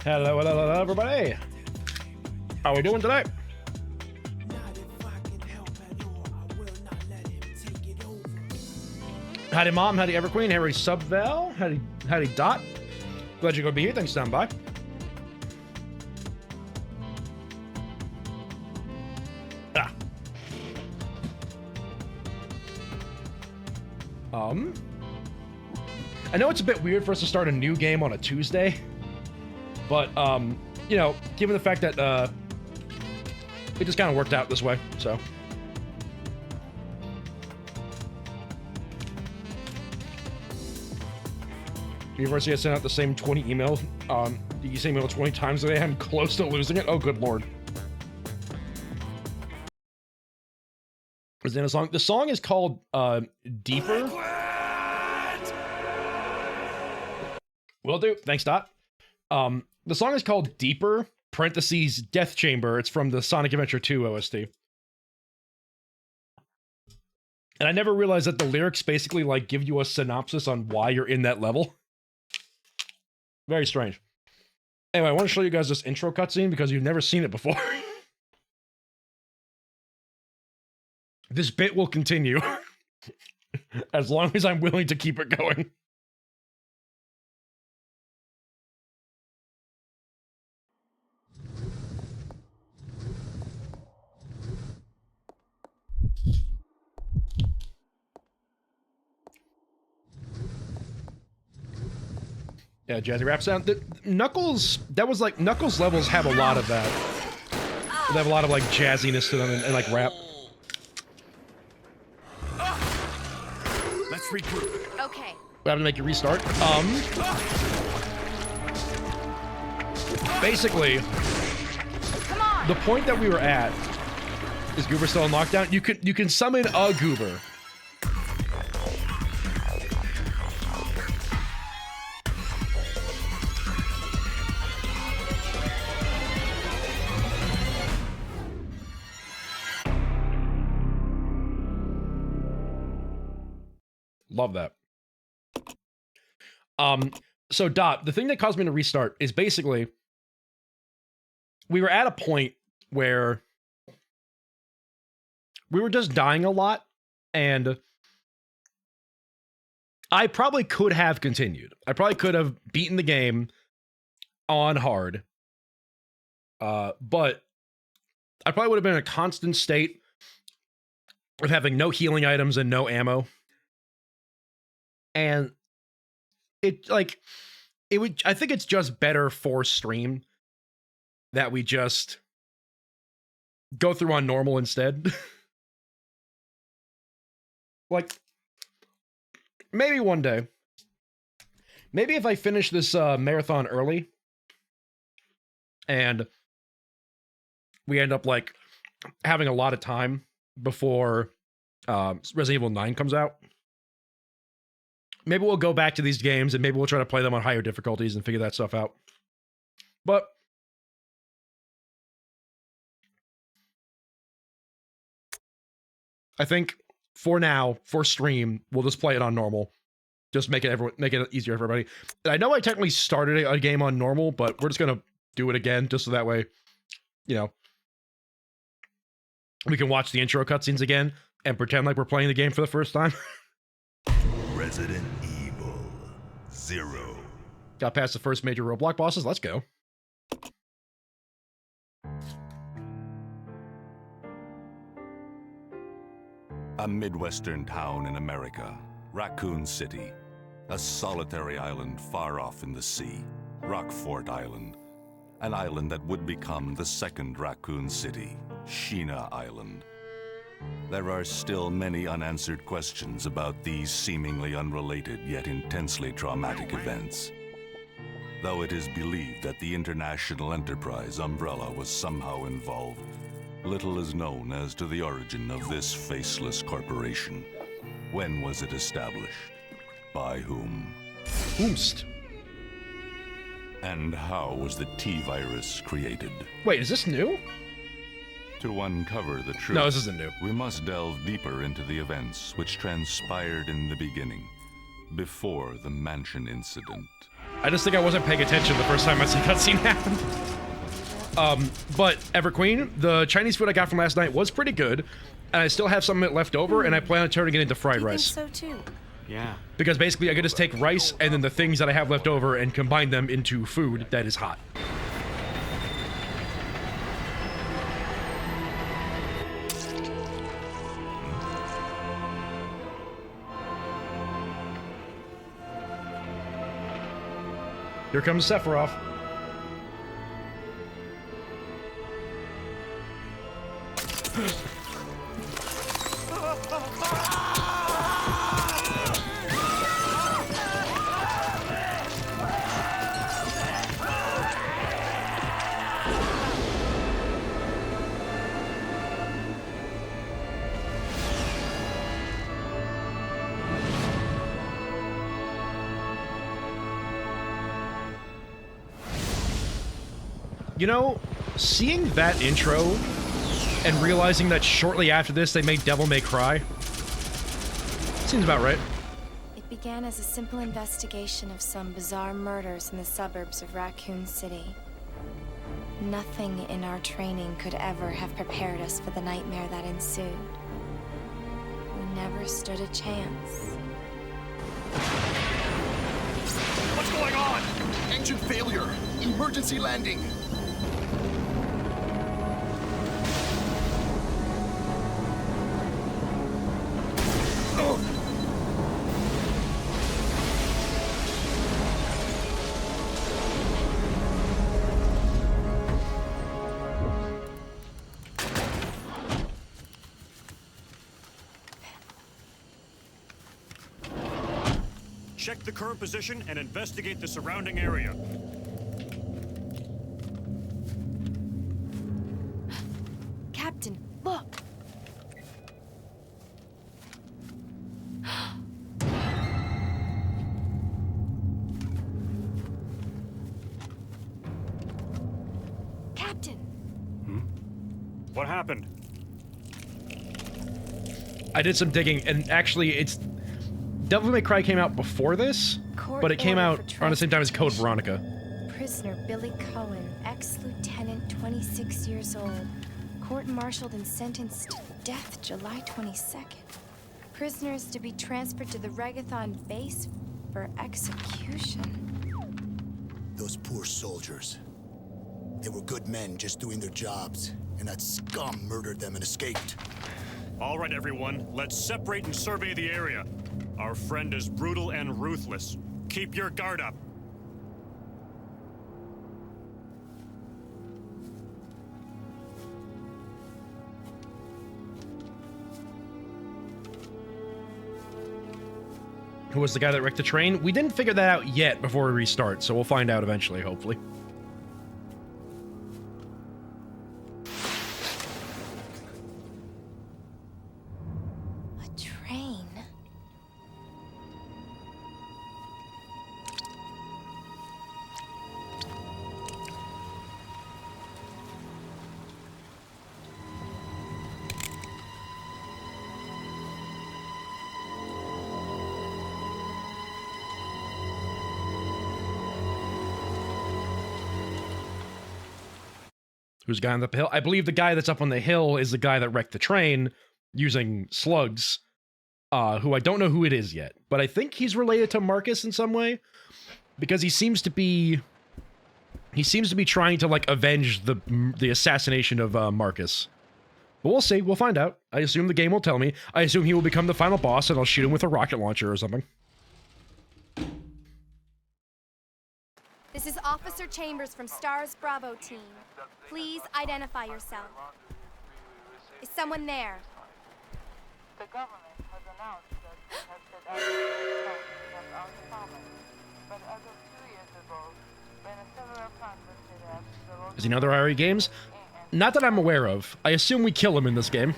Hello, hello, hello, everybody. How are we doing today? Howdy, Mom. Howdy, Everqueen. Harry Subval. Howdy, Dot. Glad you're going to be here. Thanks for stopping by. I know it's a bit weird for us to start a new game on a Tuesday, but, you know, given the fact that, it just kind of worked out this way, so. University has sent out the same 20 emails, the same email 20 times today. I'm close to losing it. Oh, good lord. Is in a song? The song is called, Deeper. Will do. Thanks, Dot. The song is called Deeper, parentheses, Death Chamber. It's from the Sonic Adventure 2 OST. And I never realized that the lyrics basically, like, give you a synopsis on why you're in that level. Very strange. Anyway, I want to show you guys this intro cutscene because you've never seen it before. This bit will continue. As long as I'm willing to keep it going. Yeah, jazzy rap sound. Knuckles, that was like, Knuckles levels have a lot of that. They have a lot of like jazziness to them and like rap. Let's regroup. Okay. We have to make it restart. Basically, the point that we were at is Goober still in lockdown. You can summon a Goober. Love that. So Dot, the thing that caused me to restart is basically we were at a point where we were just dying a lot, and I probably could have continued. I probably could have beaten the game on hard. But I probably would have been in a constant state of having no healing items and no ammo. And it, like, it would, I think it's just better for stream that we just go through on normal instead. Like, maybe one day. Maybe if I finish this marathon early and we end up, like, having a lot of time before Resident Evil 9 comes out. Maybe we'll go back to these games and maybe we'll try to play them on higher difficulties and figure that stuff out. But I think for now, for stream, we'll just play it on normal. Just make it easier for everybody. And I know I technically started a game on normal, but we're just gonna do it again just so that way, you know, we can watch the intro cutscenes again and pretend like we're playing the game for the first time. Resident Evil 0. Got past the first major roadblock bosses. Let's go. A Midwestern town in America, Raccoon City. A solitary island far off in the sea, Rockfort Island. An island that would become the second Raccoon City, Sheena Island. There are still many unanswered questions about these seemingly unrelated yet intensely traumatic events. Though it is believed that the international enterprise umbrella was somehow involved, little is known as to the origin of this faceless corporation. When was it established? By whom? Whomst. And how was the T-virus created? Wait, is this new? To uncover the truth, No, this isn't new. we must delve deeper into the events which transpired in the beginning, before the mansion incident. I just think I wasn't paying attention the first time I see cutscene happen. But Everqueen, the Chinese food I got from last night was pretty good, and I still have some of it left over, and I plan on turning it into fried rice. I think so too. Yeah. Because basically I could just take rice and then the things that I have left over and combine them into food that is hot. Here comes Sephiroth. You know, seeing that intro and realizing that shortly after this they made Devil May Cry seems about right. It began as a simple investigation of some bizarre murders in the suburbs of Raccoon City. Nothing in our training could ever have prepared us for the nightmare that ensued. We never stood a chance. What's going on? Engine failure. Emergency landing. Check the current position and investigate the surrounding area. Captain, look! Captain! What happened? I did some digging, and actually it's... Devil May Cry came out before this, but it came out around the same time as Code Veronica. Prisoner Billy Cohen, ex-lieutenant, 26 years old. Court-martialed and sentenced to death July 22nd. Prisoners to be transferred to the Regathon base for execution. Those poor soldiers. They were good men just doing their jobs, and that scum murdered them and escaped. All right, everyone, let's separate and survey the area. Our friend is brutal and ruthless. Keep your guard up. Who was the guy that wrecked the train? We didn't figure that out yet before we restart, so we'll find out eventually, hopefully. A train? Who's the guy on the hill? I believe the guy that's up on the hill is the guy that wrecked the train using slugs, who I don't know who it is yet, but I think he's related to Marcus in some way, because he seems to be trying to, like, avenge the assassination of Marcus. But we'll see. We'll find out. I assume the game will tell me. I assume he will become the final boss, and I'll shoot him with a rocket launcher or something. This is Officer Chambers from STARS Bravo team. Please identify yourself. Is someone there? The government has announced that it has set out to have our common, but as of 2 years ago, when several plans were set up, the road Is he in other IRE games? Not that I'm aware of. I assume we kill him in this game.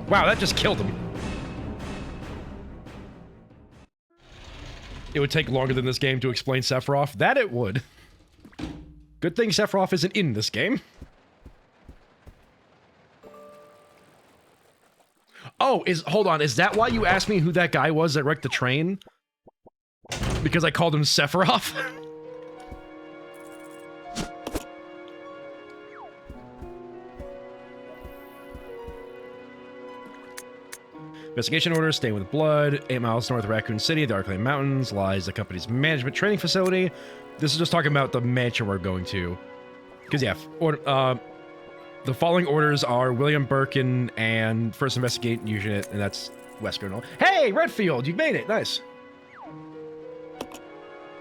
Wow, that just killed him. It would take longer than this game to explain Sephiroth. That it would. Good thing Sephiroth isn't in this game. Oh, hold on, is that why you asked me who that guy was that wrecked the train? Because I called him Sephiroth? Investigation order, staying with blood. 8 miles north of Raccoon City, the Arclay Mountains, lies the company's management training facility. This is just talking about the mansion we're going to. Because, yeah, the following orders are William Birkin and First Investigate Unit, and that's Wesker. Hey, Redfield, you made it. Nice.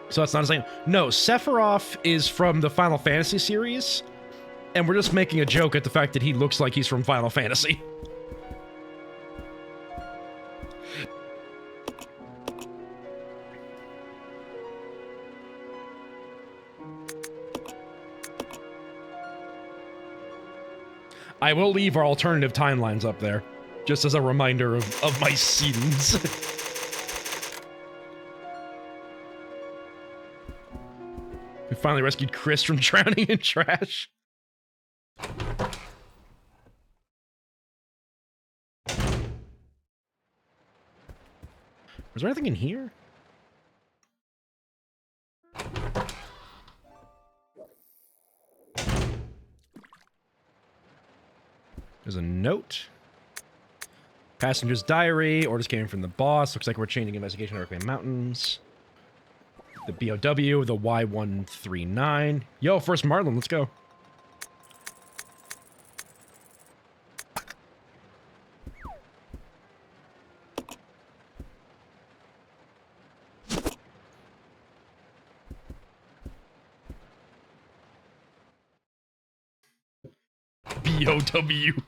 So that's not his name. No, Sephiroth is from the Final Fantasy series, and we're just making a joke at the fact that he looks like he's from Final Fantasy. I will leave our alternative timelines up there, just as a reminder of my sins. We finally rescued Chris from drowning in trash. Was there anything in here? There's a note. Passenger's diary. Orders came from the boss. Looks like we're changing investigation to Arcane Mountains. The BOW, the Y139. Yo, first Marlin, let's go. BOW.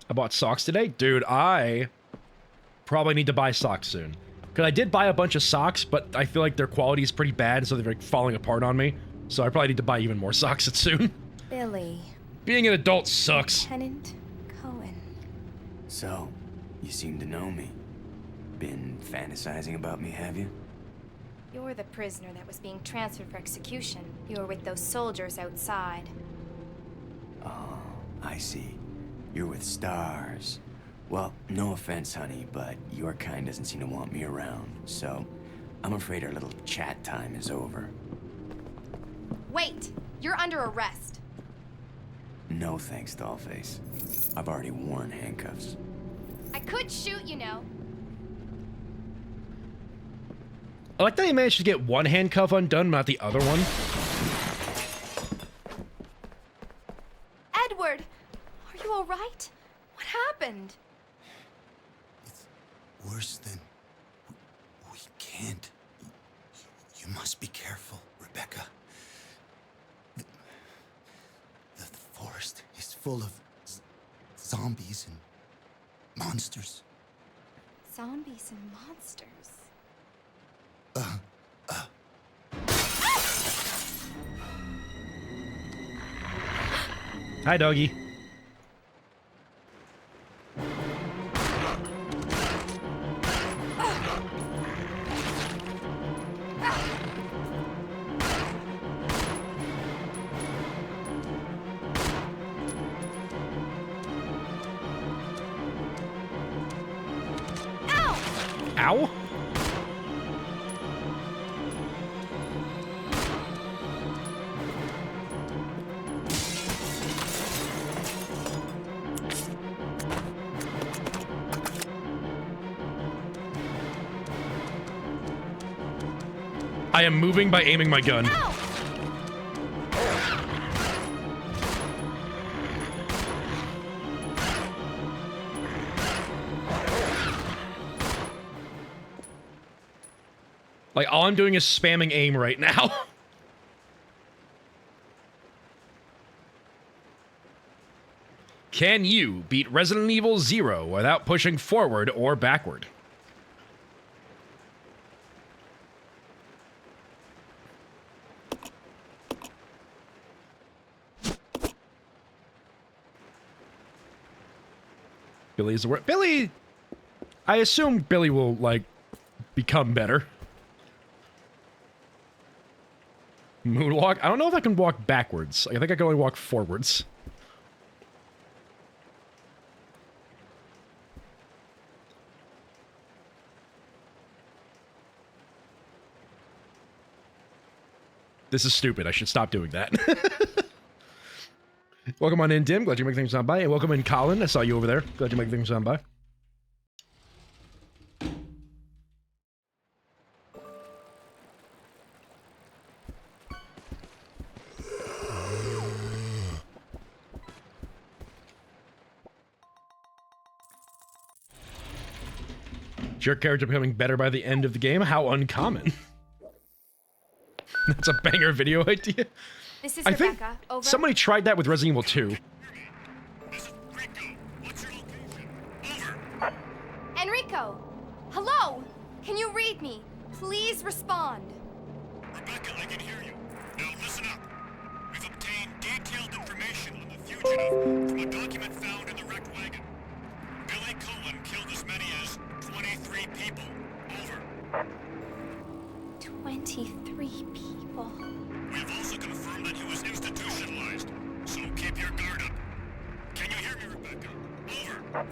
I bought socks today? Dude, I probably need to buy socks soon. Because I did buy a bunch of socks, but I feel like their quality is pretty bad, so they're like falling apart on me. So I probably need to buy even more socks soon. Billy. Being an adult sucks. Lieutenant Cohen. So, you seem to know me. Been fantasizing about me, have you? You're the prisoner that was being transferred for execution. You were with those soldiers outside. Oh, I see. You're with stars. Well, no offense, honey, but your kind doesn't seem to want me around, so I'm afraid our little chat time is over. Wait! You're under arrest. No thanks, Dollface. I've already worn handcuffs. I could shoot, you know. I like that he managed to get one handcuff undone, not the other one. Edward! Are you alright? What happened? It's worse than... We can't. You must be careful, Rebecca. The forest is full of zombies and monsters. Zombies and monsters. Hi, doggy. Ow! I am moving by aiming my gun. Like, all I'm doing is spamming aim right now. Can you beat Resident Evil 0 without pushing forward or backward? Billy is the word. Billy! I assume Billy will, like, become better. Moonwalk? I don't know if I can walk backwards. I think I can only walk forwards. This is stupid. I should stop doing that. Welcome on in, Dim. Glad you make things sound by. And welcome in, Colin. I saw you over there. Glad you make things sound by. Is your character becoming better by the end of the game? How uncommon. That's a banger video idea. This is I Rebecca. think Over. somebody tried that with Resident Evil 2. This is Rico. What's your location? Over. Enrico! Hello! Can you read me? Please respond. Rebecca, I can hear you. Now listen up. We've obtained detailed information on the fugitive from a document found in the wrecked wagon. Billy Cullen killed as many as 23 people. Over. 23 people. We have also confirmed that he was institutionalized, so keep your guard up. Can you hear me, Rebecca? Over.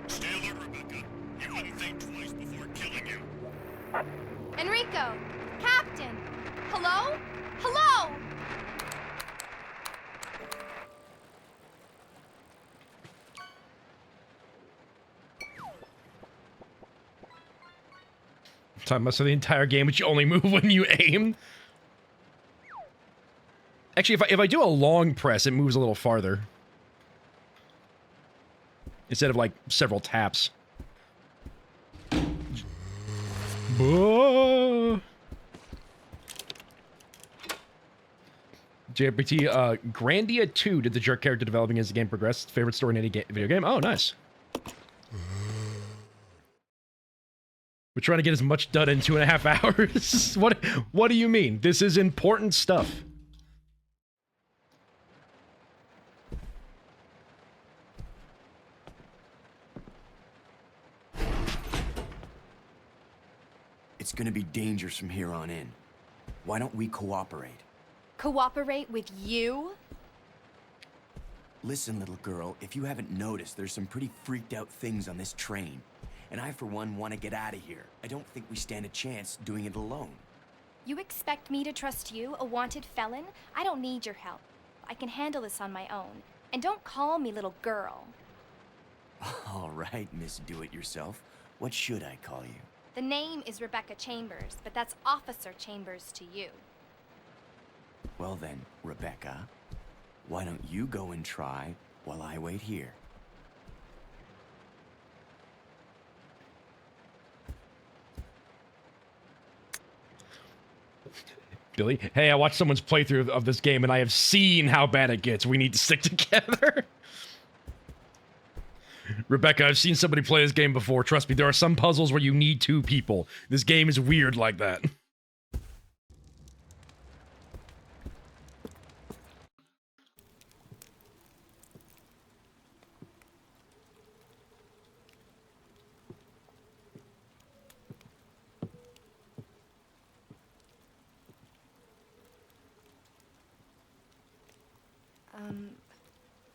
Stay alert, Rebecca. He wouldn't think twice before killing you. Enrico! Captain! Hello? Hello! Talking about the entire game, but you only move when you aim. Actually, if I do a long press, it moves a little farther. Instead of, like, several taps. JPT, Grandia 2 did the jerk character developing as the game progressed. Favorite story in any video game? Oh, nice. We're trying to get as much done in 2.5 hours. What do you mean? This is important stuff. It's gonna be dangerous from here on in. Why don't we cooperate? Cooperate with you? Listen, little girl, if you haven't noticed, there's some pretty freaked out things on this train. And I, for one, want to get out of here. I don't think we stand a chance doing it alone. You expect me to trust you, a wanted felon? I don't need your help. I can handle this on my own. And don't call me little girl. All right, Miss Do-It-Yourself. What should I call you? The name is Rebecca Chambers, but that's Officer Chambers to you. Well then, Rebecca, why don't you go and try while I wait here? Billy, hey, I watched someone's playthrough of this game and I have seen how bad it gets. We need to stick together. Rebecca, I've seen somebody play this game before. Trust me, there are some puzzles where you need 2 people. This game is weird like that.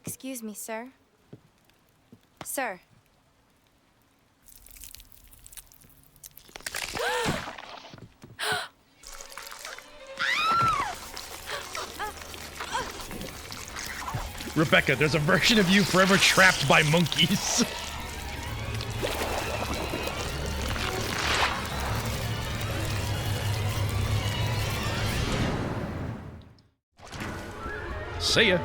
Excuse me, sir. Sir. Rebecca, there's a version of you forever trapped by monkeys. See ya.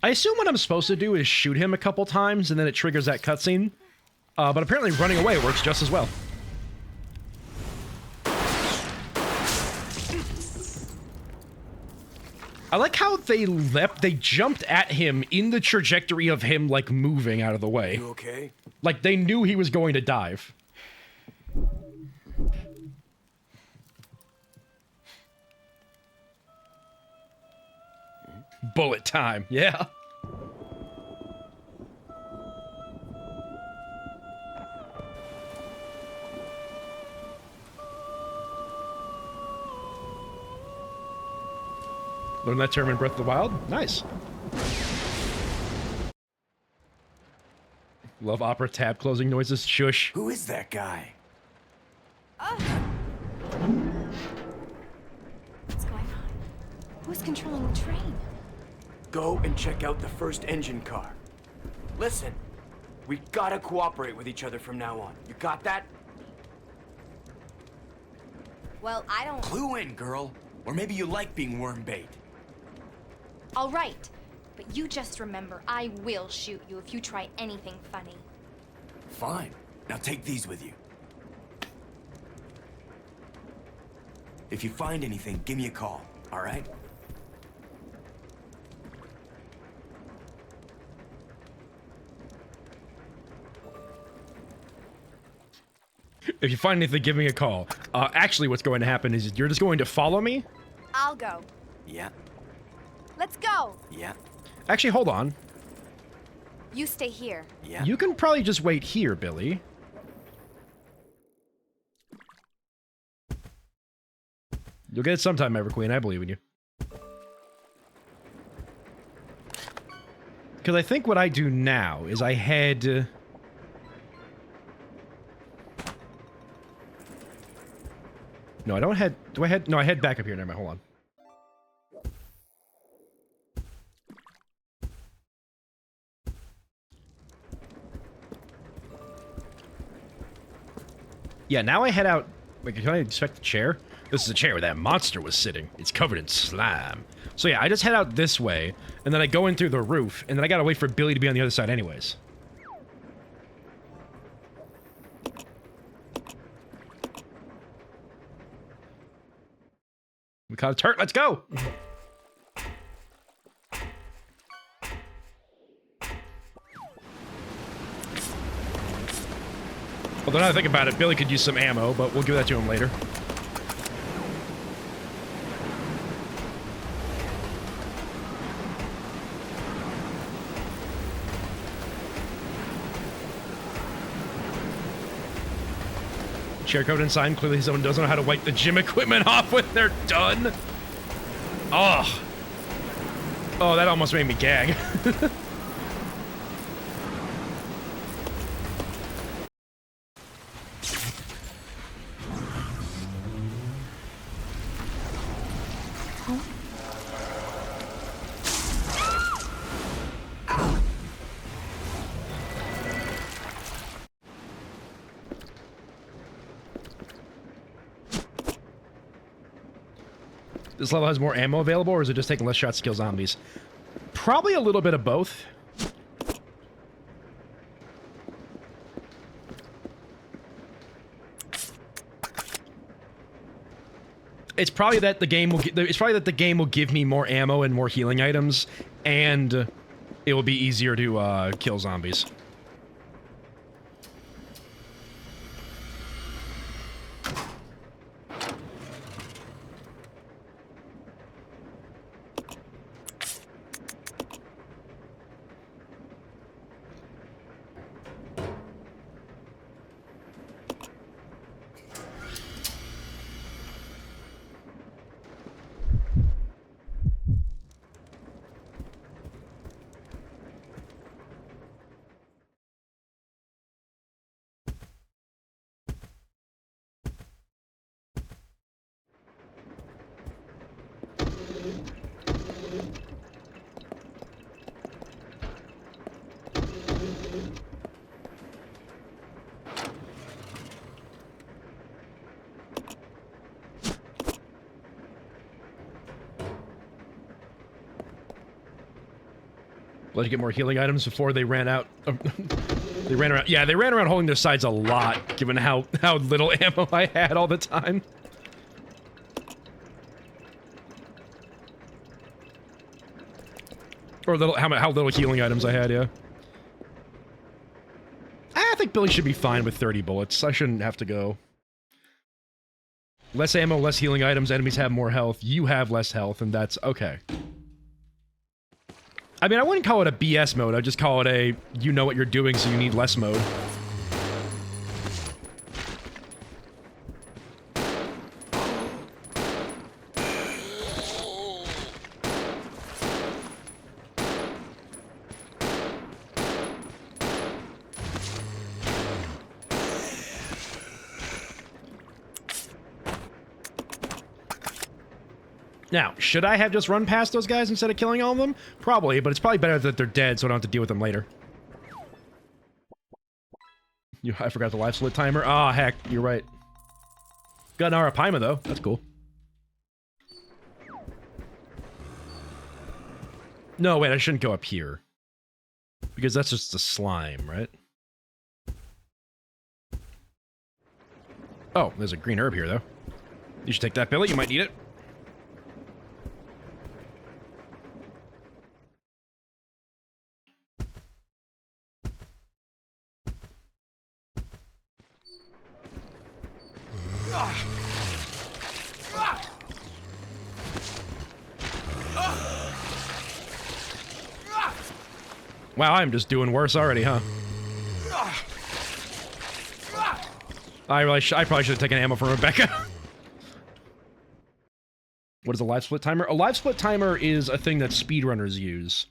I assume what I'm supposed to do is shoot him a couple times and then it triggers that cutscene. But apparently running away works just as well. I like how they leapt, they jumped at him in the trajectory of him, like, moving out of the way. You okay? Like, they knew he was going to dive. Bullet time, yeah. Learn that term in Breath of the Wild? Nice. Love opera tab closing noises. Shush. Who is that guy? What's going on? Who's controlling the train? Go and check out the first engine car. Listen, we gotta cooperate with each other from now on. You got that? Well, I don't... Clue in, girl. Or maybe you like being worm bait. All right. But you just remember, I will shoot you if you try anything funny. Fine. Now take these with you. If you find anything, give me a call, all right? If you find anything, give me a call. Actually, what's going to happen is you're just going to follow me. I'll go. Yeah, Let's go. yeah, Actually, hold on. You stay here. yeah. You can probably just wait here, Billy. You'll get it sometime, Everqueen. I believe in you. Because I think what I do now is I head... No, I don't head... Do I head... No, I head back up here. Never mind. Hold on. Yeah, now I head out... Wait, can I inspect the chair? This is a chair where that monster was sitting. It's covered in slime. So yeah, I just head out this way, and then I go in through the roof, and then I gotta wait for Billy to be on the other side anyways. We caught a turret, let's go! Although now that I think about it, Billy could use some ammo, but we'll give that to him later. Chair code and sign. Clearly someone doesn't know how to wipe the gym equipment off when they're done. Oh. Oh, that almost made me gag. This level has more ammo available, or is it just taking less shots to kill zombies? Probably a little bit of both. It's probably that the game will give me more ammo and more healing items, and it will be easier to kill zombies. Let you get more healing items before they ran out. They ran around. Yeah, they ran around holding their sides a lot, given how little ammo I had all the time. Or little, how little healing items I had, yeah. I think Billy should be fine with 30 bullets. I shouldn't have to go. Less ammo, less healing items, enemies have more health, you have less health, and that's okay. I mean, I wouldn't call it a BS mode, I'd just call it a, you know what you're doing, so you need less mode. Now, should I have just run past those guys instead of killing all of them? Probably, but it's probably better that they're dead so I don't have to deal with them later. I forgot the life split timer. Ah, heck, you're right. Got an Arapaima, though. That's cool. No, wait, I shouldn't go up here. Because that's just the slime, right? Oh, there's a green herb here, though. You should take that, Billy. You might need it. Wow, I'm just doing worse already, huh? I probably should have taken ammo from Rebecca. What is a life split timer? A life split timer is a thing that speedrunners use.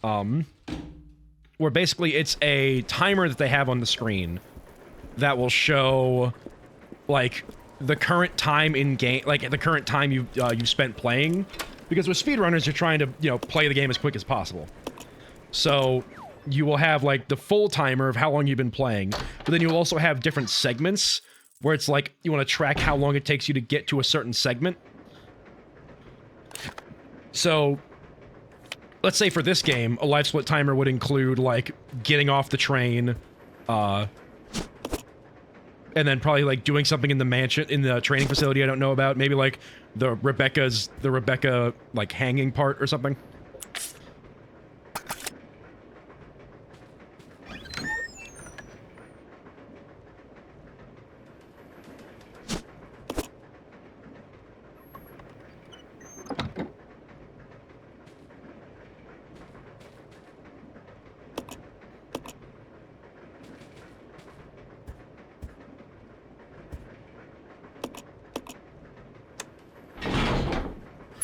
Where basically it's a timer that they have on the screen that will show, like, the current time in game, like the current time you've spent playing. Because with speedrunners, you're trying to, you know, play the game as quick as possible. So you will have like the full timer of how long you've been playing, but then you'll also have different segments where it's like you want to track how long it takes you to get to a certain segment. So let's say for this game, a life split timer would include like getting off the train, and then probably like doing something in the mansion, in the training facility I don't know about. Maybe like the Rebecca like hanging part or something.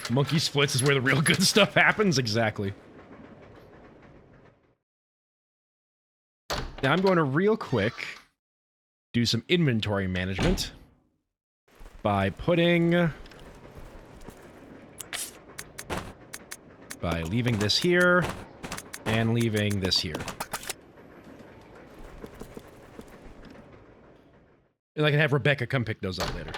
Monkey splits is where the real good stuff happens? Exactly. Now I'm going to real quick do some inventory management by leaving this here and leaving this here. And I can have Rebecca come pick those up later.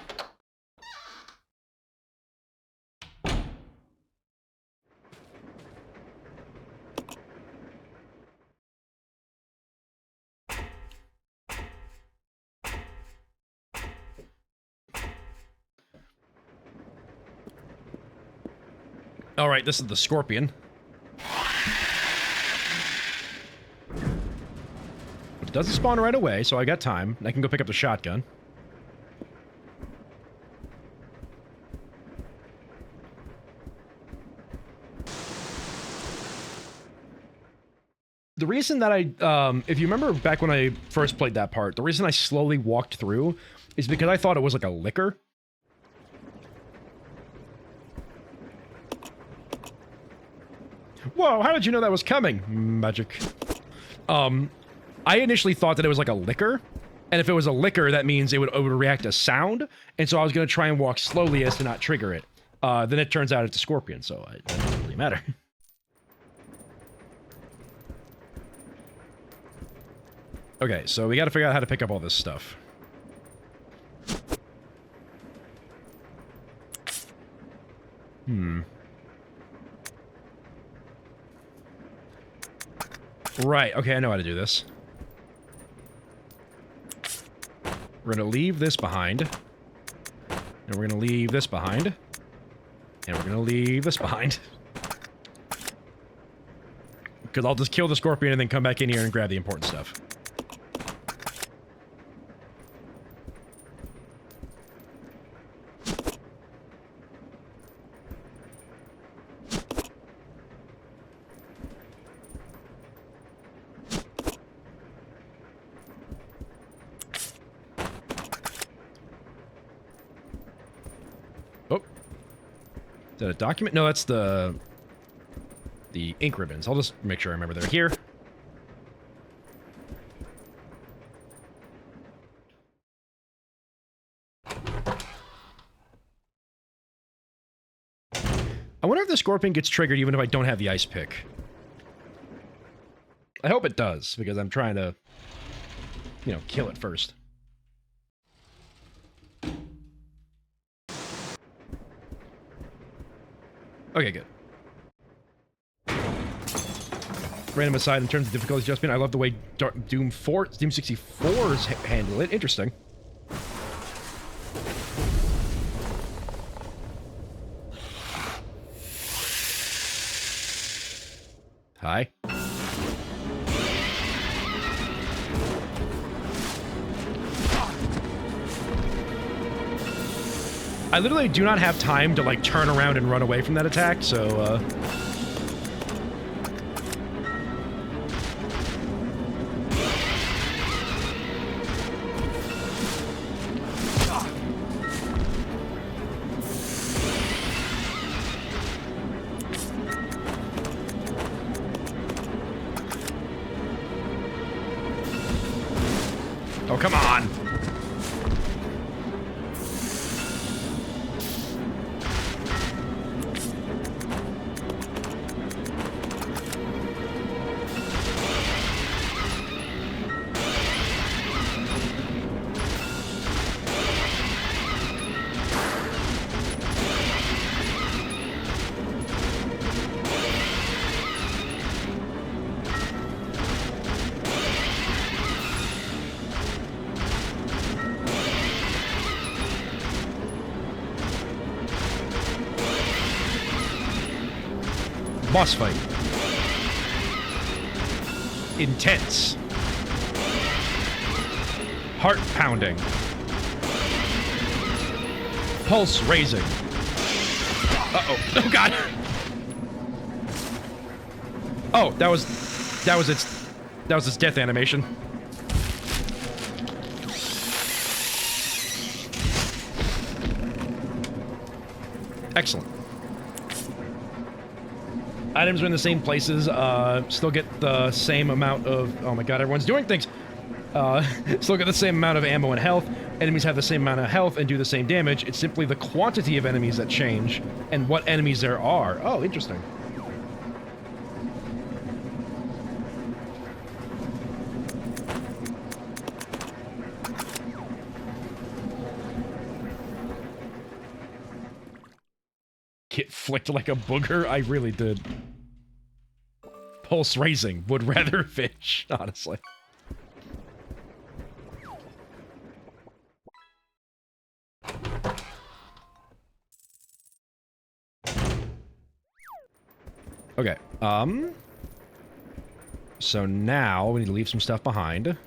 Alright, this is the Scorpion. It doesn't spawn right away, so I got time. I can go pick up the shotgun. The reason that if you remember back when I first played that part, the reason I slowly walked through is because I thought it was like a licker. Whoa, how did you know that was coming? Magic. I initially thought that it was like a licker, and if it was a licker, that means it would react to sound, and so I was going to try and walk slowly as to not trigger it. Then it turns out it's a Scorpion, so it doesn't really matter. Okay, so we gotta figure out how to pick up all this stuff. Right, okay, I know how to do this. We're gonna leave this behind. And we're gonna leave this behind. And we're gonna leave this behind. Because I'll just kill the scorpion and then come back in here and grab the important stuff. Oh. Is that a document? No, that's the ink ribbons. I'll just make sure I remember they're here. I wonder if the scorpion gets triggered even if I don't have the ice pick. I hope it does, because I'm trying to, you know, kill it first. Okay, good. Random aside, in terms of difficulty adjustment, I love the way Doom 64's handle it. Interesting. Hi. I literally do not have time to, like, turn around and run away from that attack, so, Oh, come on! Boss fight. Intense. Heart pounding. Pulse raising. Uh-oh. Oh god. Oh, that was its death animation. Excellent. Items are in the same places, still get the same amount of... Oh my god, everyone's doing things! Still get the same amount of ammo and health. Enemies have the same amount of health and do the same damage. It's simply the quantity of enemies that change, and what enemies there are. Oh, interesting. Get flicked like a booger? I really did. Pulse raising. Would rather fish, honestly. Okay, so now we need to leave some stuff behind.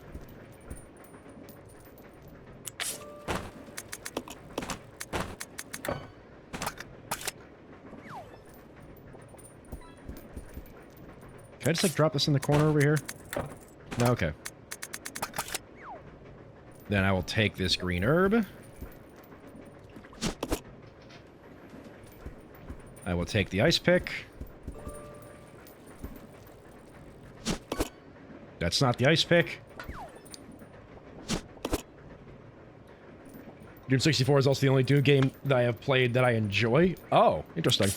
Can I just, like, drop this in the corner over here? No? Okay. Then I will take this green herb. I will take the ice pick. That's not the ice pick. Doom 64 is also the only Doom game that I have played that I enjoy. Oh, interesting.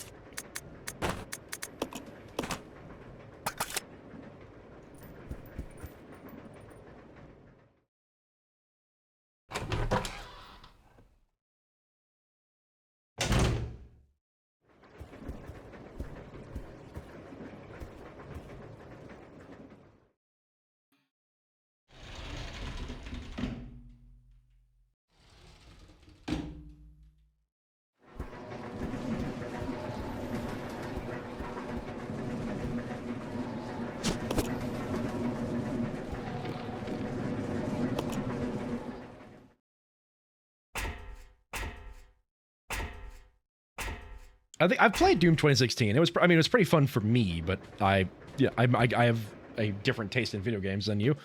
I think I've played Doom 2016. It was, I mean, it was pretty fun for me, but I have a different taste in video games than you.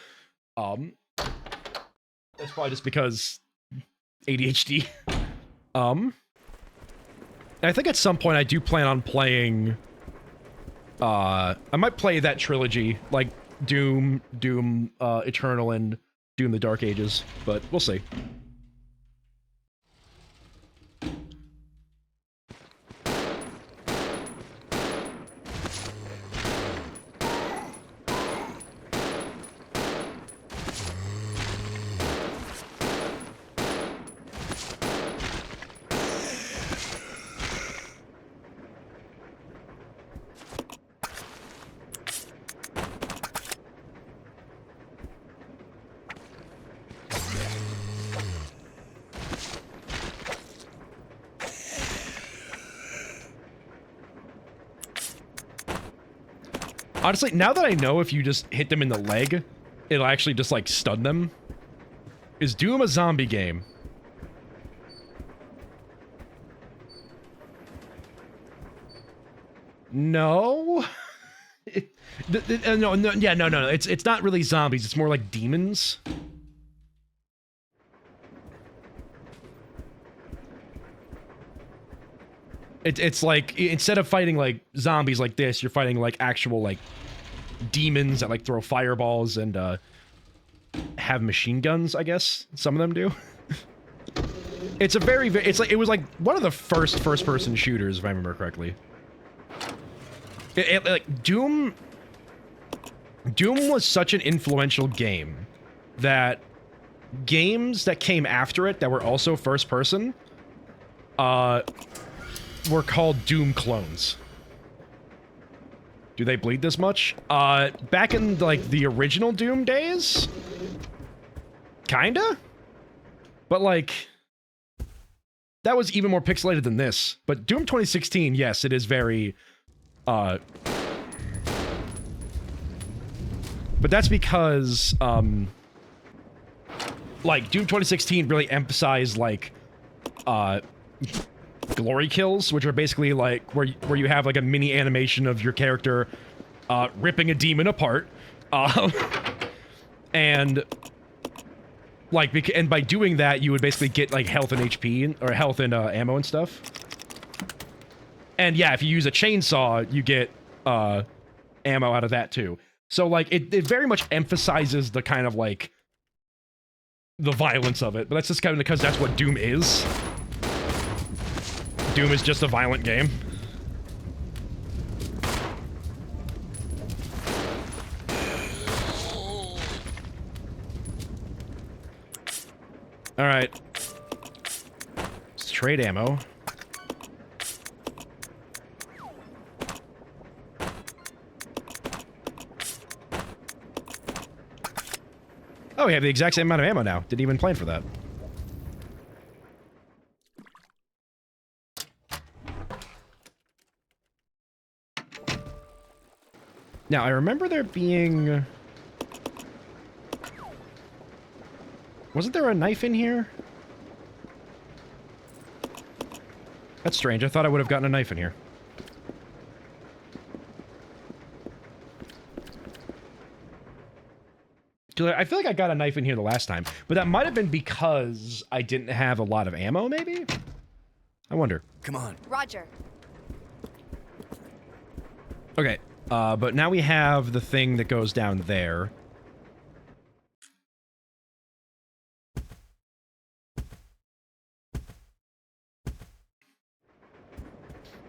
That's probably just because ADHD. I think at some point I do plan on playing, I might play that trilogy, like Doom, Eternal, and Doom the Dark Ages, but we'll see. Honestly, now that I know if you just hit them in the leg, it'll actually just, like, stun them. Is Doom a zombie game? No. No. It's not really zombies. It's more like demons. It's like, instead of fighting like zombies like this, you're fighting like actual like demons that like throw fireballs and have machine guns, I guess. Some of them do. It's a very, it's like, it was like one of the first person shooters, if I remember correctly. Like Doom was such an influential game that games that came after it that were also first person were called Doom clones. Do they bleed this much? Back in like the original Doom days? Kinda? But like, that was even more pixelated than this. But Doom 2016, yes, it is very, but that's because, like, Doom 2016 really emphasized, like, glory kills, which are basically, like, where you have, like, a mini animation of your character, ripping a demon apart, and, like, and by doing that, you would basically get, like, health and HP, or health and, ammo and stuff. And, yeah, if you use a chainsaw, you get, ammo out of that, too. So, like, it very much emphasizes the kind of, like, the violence of it. But that's just kind of because that's what Doom is. Doom is just a violent game. Alright. Let's trade ammo. Oh, we have the exact same amount of ammo now. Didn't even plan for that. Now, I remember there being... Wasn't there a knife in here? That's strange. I thought I would have gotten a knife in here. I feel like I got a knife in here the last time, but that might have been because I didn't have a lot of ammo, maybe? I wonder. Come on. Roger. Okay, but now we have the thing that goes down there.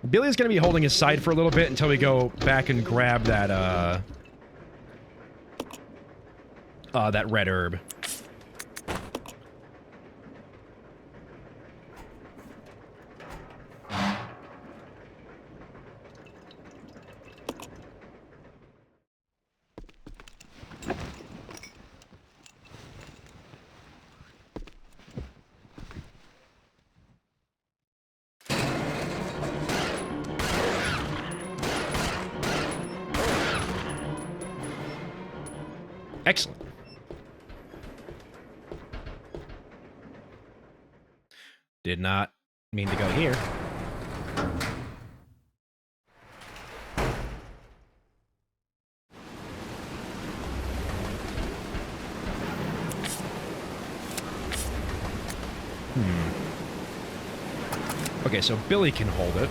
Billy's gonna be holding his side for a little bit until we go back and grab that, that red herb. Excellent. Did not mean to go here. Okay, so Billy can hold it.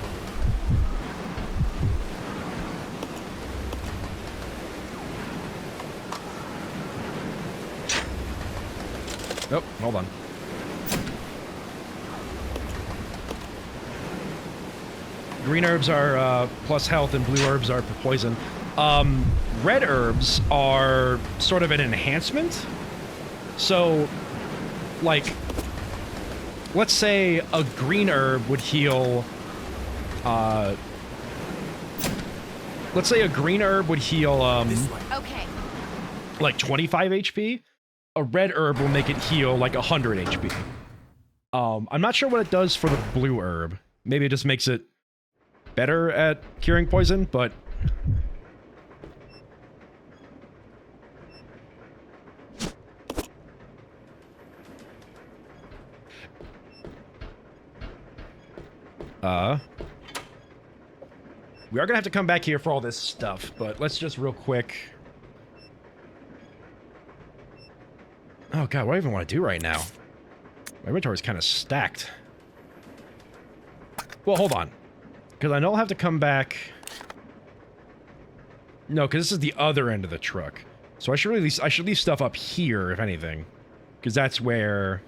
Nope, hold on. Green herbs are plus health and blue herbs are poison. Red herbs are sort of an enhancement. So, like, let's say a green herb would heal... let's say a green herb would heal, Okay. like 25 HP. A red herb will make it heal like 100 HP. I'm not sure what it does for the blue herb. Maybe it just makes it better at curing poison, but... we are gonna have to come back here for all this stuff, but let's just real quick... Oh god, what do I even want to do right now? My inventory's kind of stacked. Well, hold on. Because I know I'll have to come back... No, because this is the other end of the truck. So I should really I should leave stuff up here, if anything. Because that's where...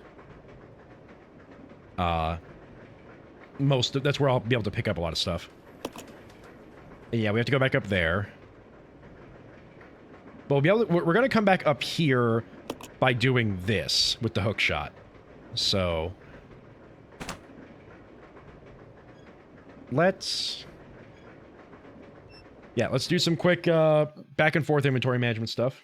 that's where I'll be able to pick up a lot of stuff. Yeah, we have to go back up there. But we'll be able to, we're going to come back up here by doing this with the hook shot. So... let's... yeah, let's do some quick back and forth inventory management stuff.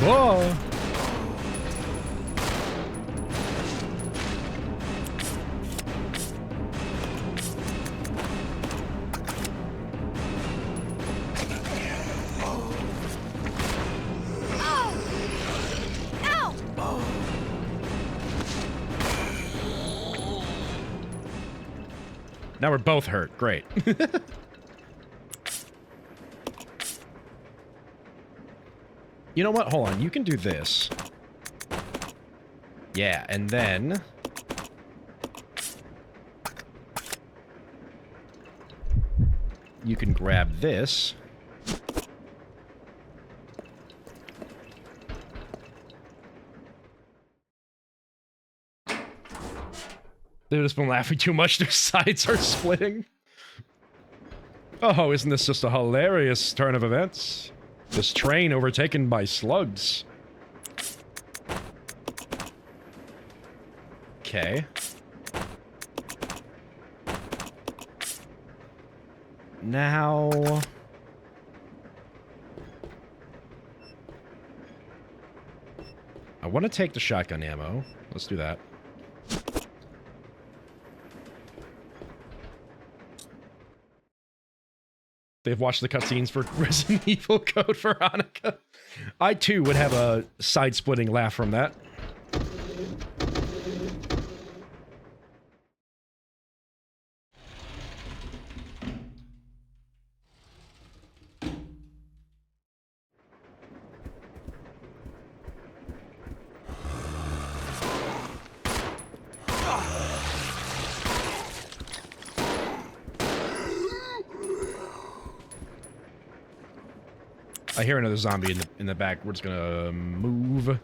Whoa! Now we're both hurt. Great. You know what? Hold on. You can do this. Yeah, and then... you can grab this. They've just been laughing too much. Their sides are splitting. Oh, isn't this just a hilarious turn of events? This train overtaken by slugs. Okay. Now... I want to take the shotgun ammo. Let's do that. They've watched the cutscenes for Resident Evil Code Veronica. I, too, would have a side-splitting laugh from that. I hear another zombie in the back. We're just gonna move.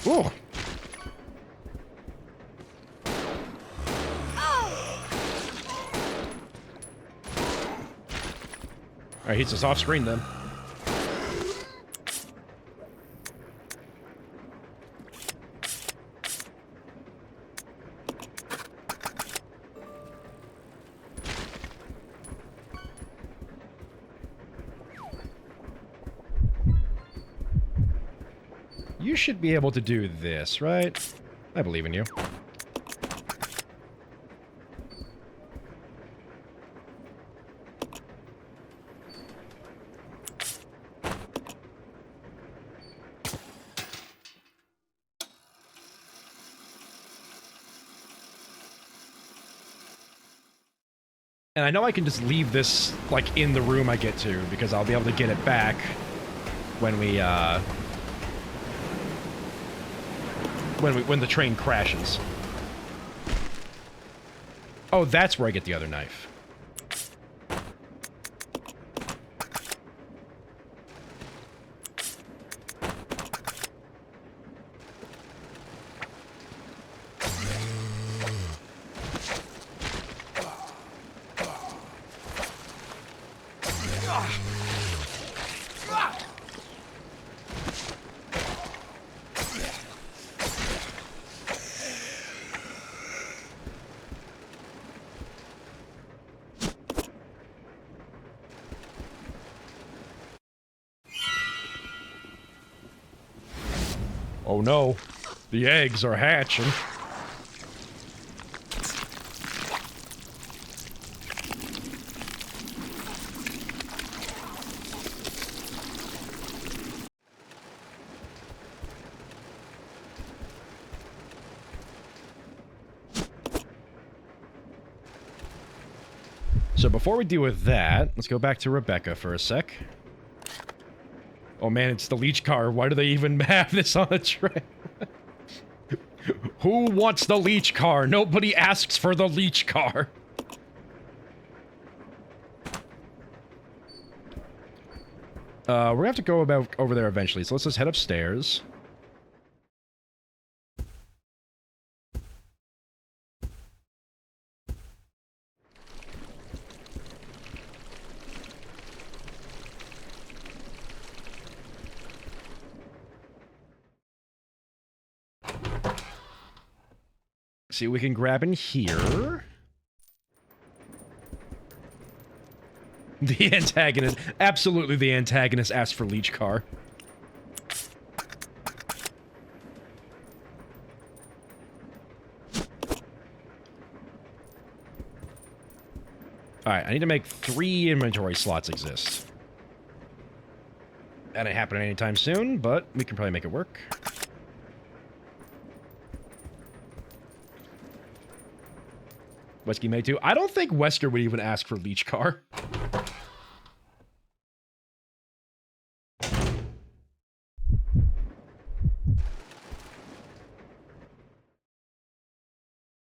Oh. All right, he's just off screen then. You should be able to do this, right? I believe in you. And I know I can just leave this, like, in the room I get to, because I'll be able to get it back when we, when the train crashes. Oh, that's where I get the other knife. Oh no, the eggs are hatching. So before we deal with that, let's go back to Rebecca for a sec. Oh man, it's the leech car. Why do they even have this on a train? Who wants the leech car? Nobody asks for the leech car. We're gonna have to go over there eventually, so let's just head upstairs. See what we can grab in here. The antagonist. Absolutely the antagonist asked for leech car. Alright, I need to make 3 inventory slots exist. That ain't happening anytime soon, but we can probably make it work. Wesky may too. I don't think Wesker would even ask for leech car.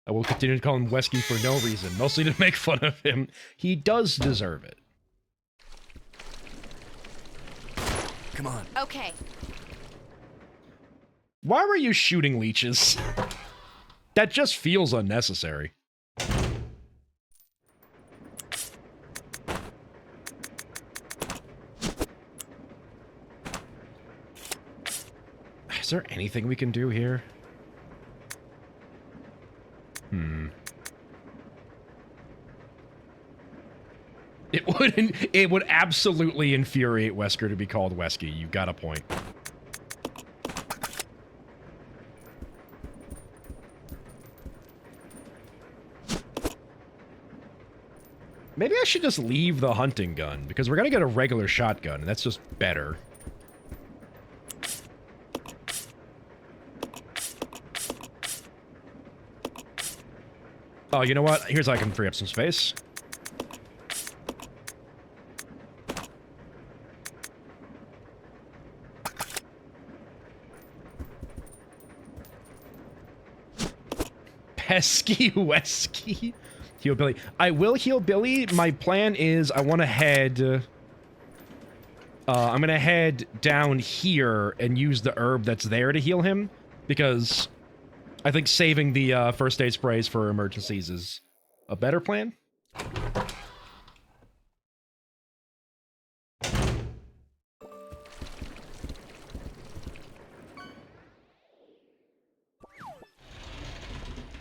I will continue to call him Wesky for no reason, mostly to make fun of him. He does deserve it. Come on. Okay. Why were you shooting leeches? That just feels unnecessary. Is there anything we can do here? It would absolutely infuriate Wesker to be called Wesky. You've got a point. Maybe I should just leave the hunting gun, because we're gonna get a regular shotgun, and that's just better. Oh, you know what? Here's how I can free up some space. Pesky Wesky. Heal Billy. I will heal Billy. My plan is I want to head... I'm going to head down here and use the herb that's there to heal him, because I think saving the first aid sprays for emergencies is a better plan.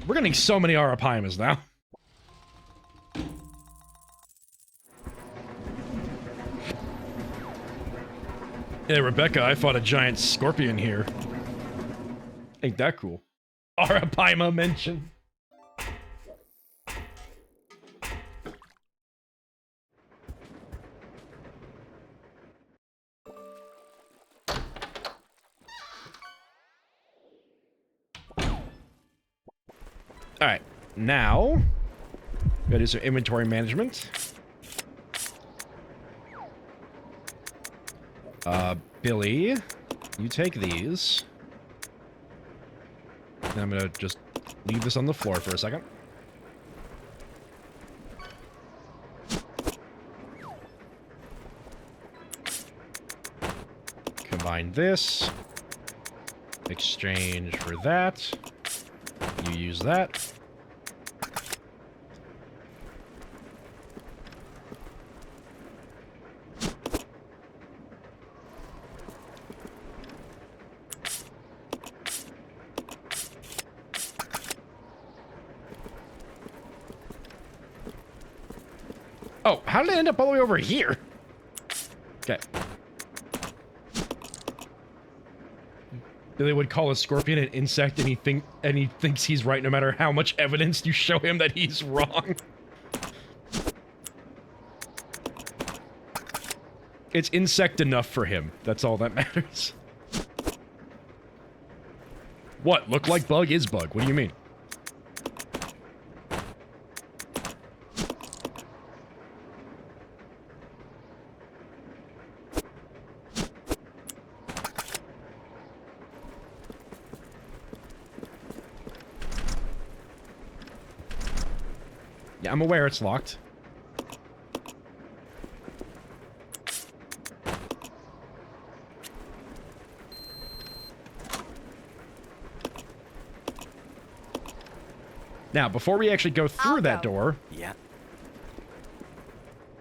We're getting so many Arapaimas now. Hey, Rebecca, I fought a giant scorpion here. Ain't that cool? Arapaima mention. Alright, now... Gotta do some inventory management. Billy, you take these. And I'm gonna just leave this on the floor for a second. Combine this. Exchange for that. You use that. Oh, how did it end up all the way over here? Okay. Billy would call a scorpion an insect, and he thinks he's right no matter how much evidence you show him that he's wrong. It's insect enough for him. That's all that matters. What? Look like bug is bug. What do you mean? Yeah, I'm aware it's locked. Now, before we actually go through that door, Yeah.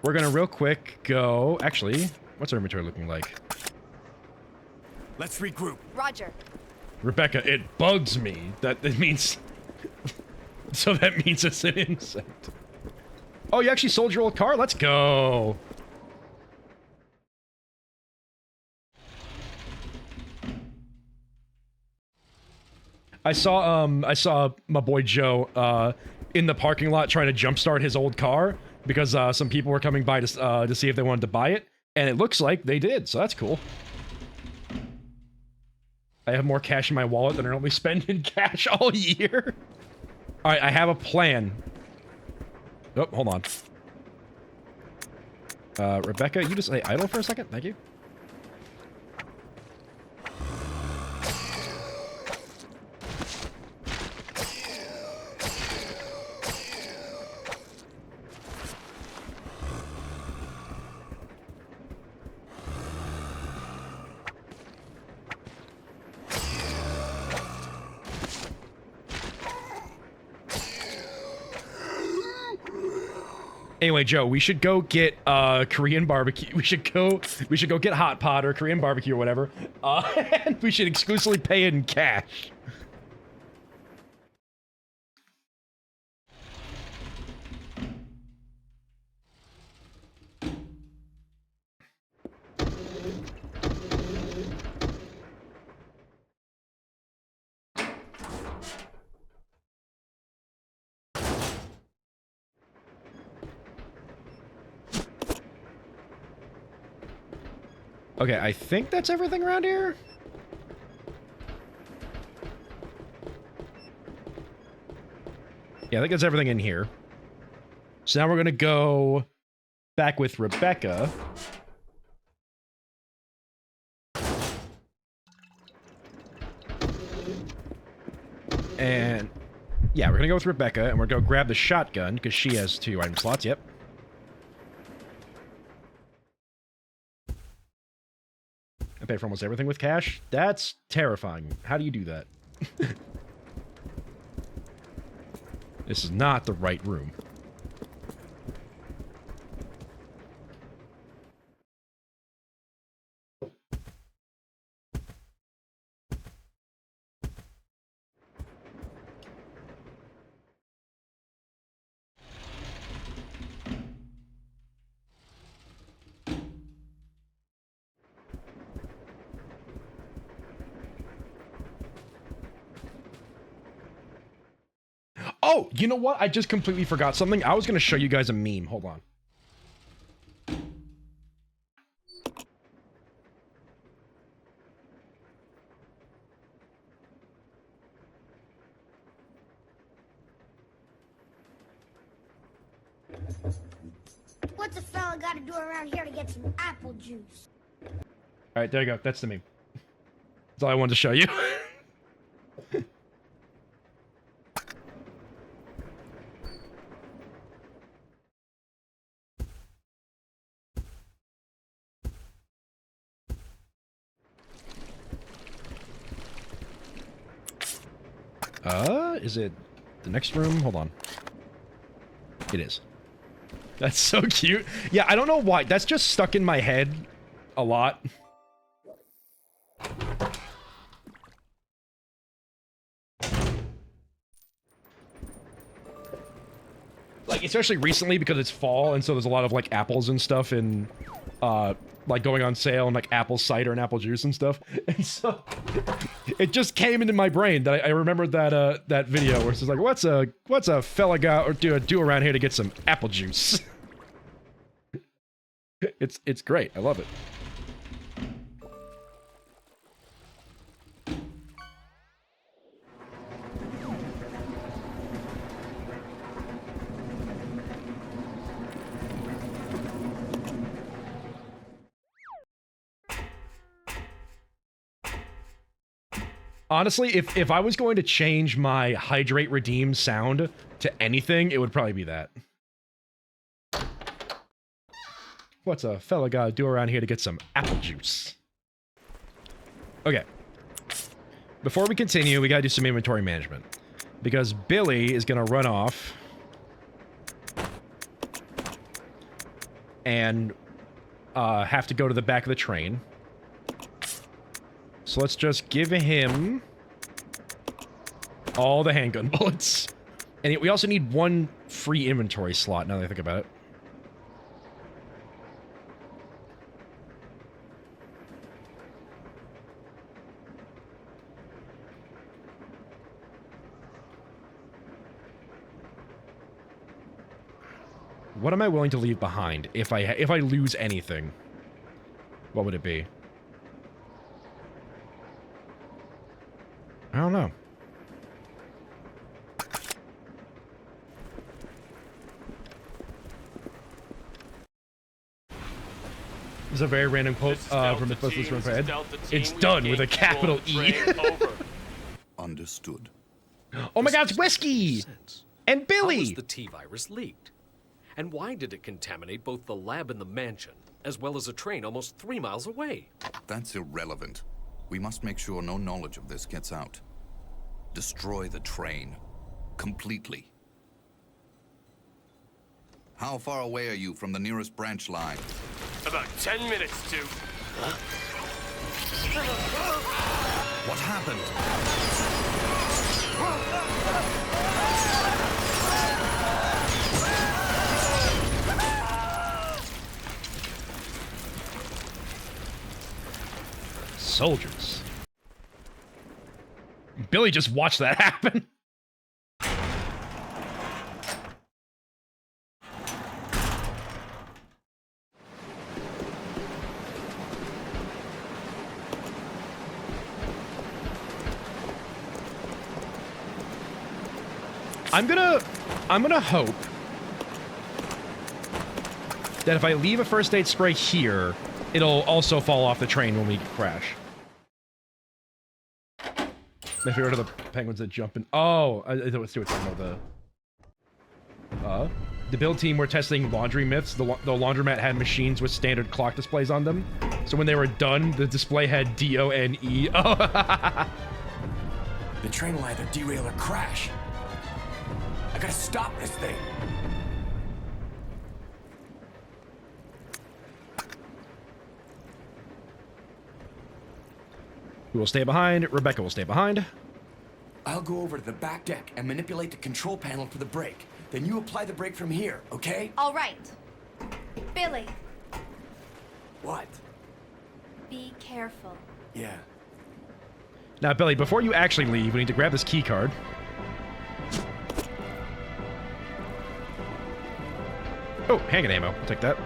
we're gonna real quick go... Actually, what's our inventory looking like? Let's regroup. Roger. Rebecca, it bugs me that it means... So that means it's an insect. Oh, you actually sold your old car? Let's go. I saw my boy Joe in the parking lot trying to jumpstart his old car because some people were coming by to see if they wanted to buy it, and it looks like they did, so that's cool. I have more cash in my wallet than I normally spend in cash all year. All right, I have a plan. Oh, hold on. Rebecca, you just stay idle for a second? Thank you. Anyway, Joe, we should go get Korean barbecue. We should go get hot pot or Korean barbecue or whatever. And we should exclusively pay it in cash. Okay, I think that's everything around here. Yeah, I think that's everything in here. So now we're gonna go back with Rebecca. And yeah, we're gonna go with Rebecca, and we're gonna grab the shotgun, because she has 2 item slots, yep. I pay for almost everything with cash? That's terrifying. How do you do that? This is not the right room. Oh, you know what? I just completely forgot something. I was going to show you guys a meme. Hold on. What's a fella got to do around here to get some apple juice? All right, there you go. That's the meme. That's all I wanted to show you. Is it the next room? Hold on. It is. That's so cute. Yeah, I don't know why. That's just stuck in my head a lot. Like, especially recently because it's fall, and so there's a lot of, like, apples and stuff and, like, going on sale and, like, apple cider and apple juice and stuff. And so, it just came into my brain that I remembered that, that video where it's just like, what's a fella do around here to get some apple juice? It's great. I love it. Honestly, if I was going to change my hydrate redeem sound to anything, it would probably be that. What's a fella gotta do around here to get some apple juice? Okay. Before we continue, we gotta do some inventory management. Because Billy is gonna run off and have to go to the back of the train. So let's just give him all the handgun bullets. And we also need one free inventory slot, now that I think about it. What am I willing to leave behind if I lose anything? What would it be? I don't know. This is a very random quote from the Mythbusters from Fred. It's done with a capital E. Understood. Oh my God, it's Whiskey! And Billy! How was the T-virus leaked? And why did it contaminate both the lab and the mansion, as well as a train almost 3 miles away? That's irrelevant. We must make sure no knowledge of this gets out. Destroy the train. Completely. How far away are you from the nearest branch line? About 10 minutes to... What happened? Soldiers. Billy just watched that happen. I'm gonna hope that if I leave a first aid spray here, it'll also fall off the train when we crash. My favorite are the penguins that jump in. Oh, I thought we were talking about the build team were testing laundry myths. The laundromat had machines with standard clock displays on them. So when they were done, the display had D-O-N-E. Oh. The train will either derail or crash. I gotta stop this thing. Who will stay behind? Rebecca will stay behind. I'll go over to the back deck and manipulate the control panel for the brake. Then you apply the brake from here, okay? All right. Billy, What? be careful. Yeah. Now, Billy, before you actually leave, we need to grab this key card. Oh, handgun ammo. I'll take that.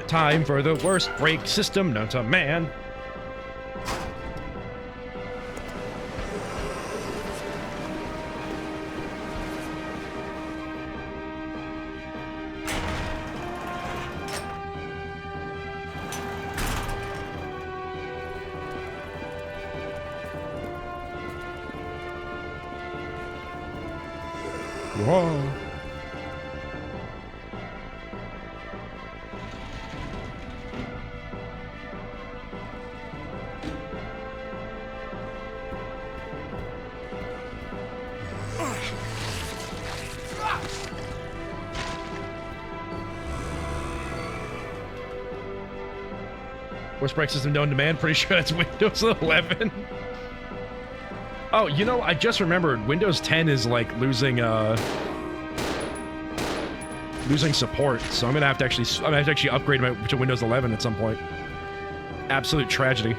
Time for the worst brake system known to man. Whoa. Worst break system known to man. Pretty sure that's Windows 11. Oh, you know, I just remembered Windows 10 is like losing support, so I'm gonna have to actually upgrade to Windows 11 at some point. Absolute tragedy.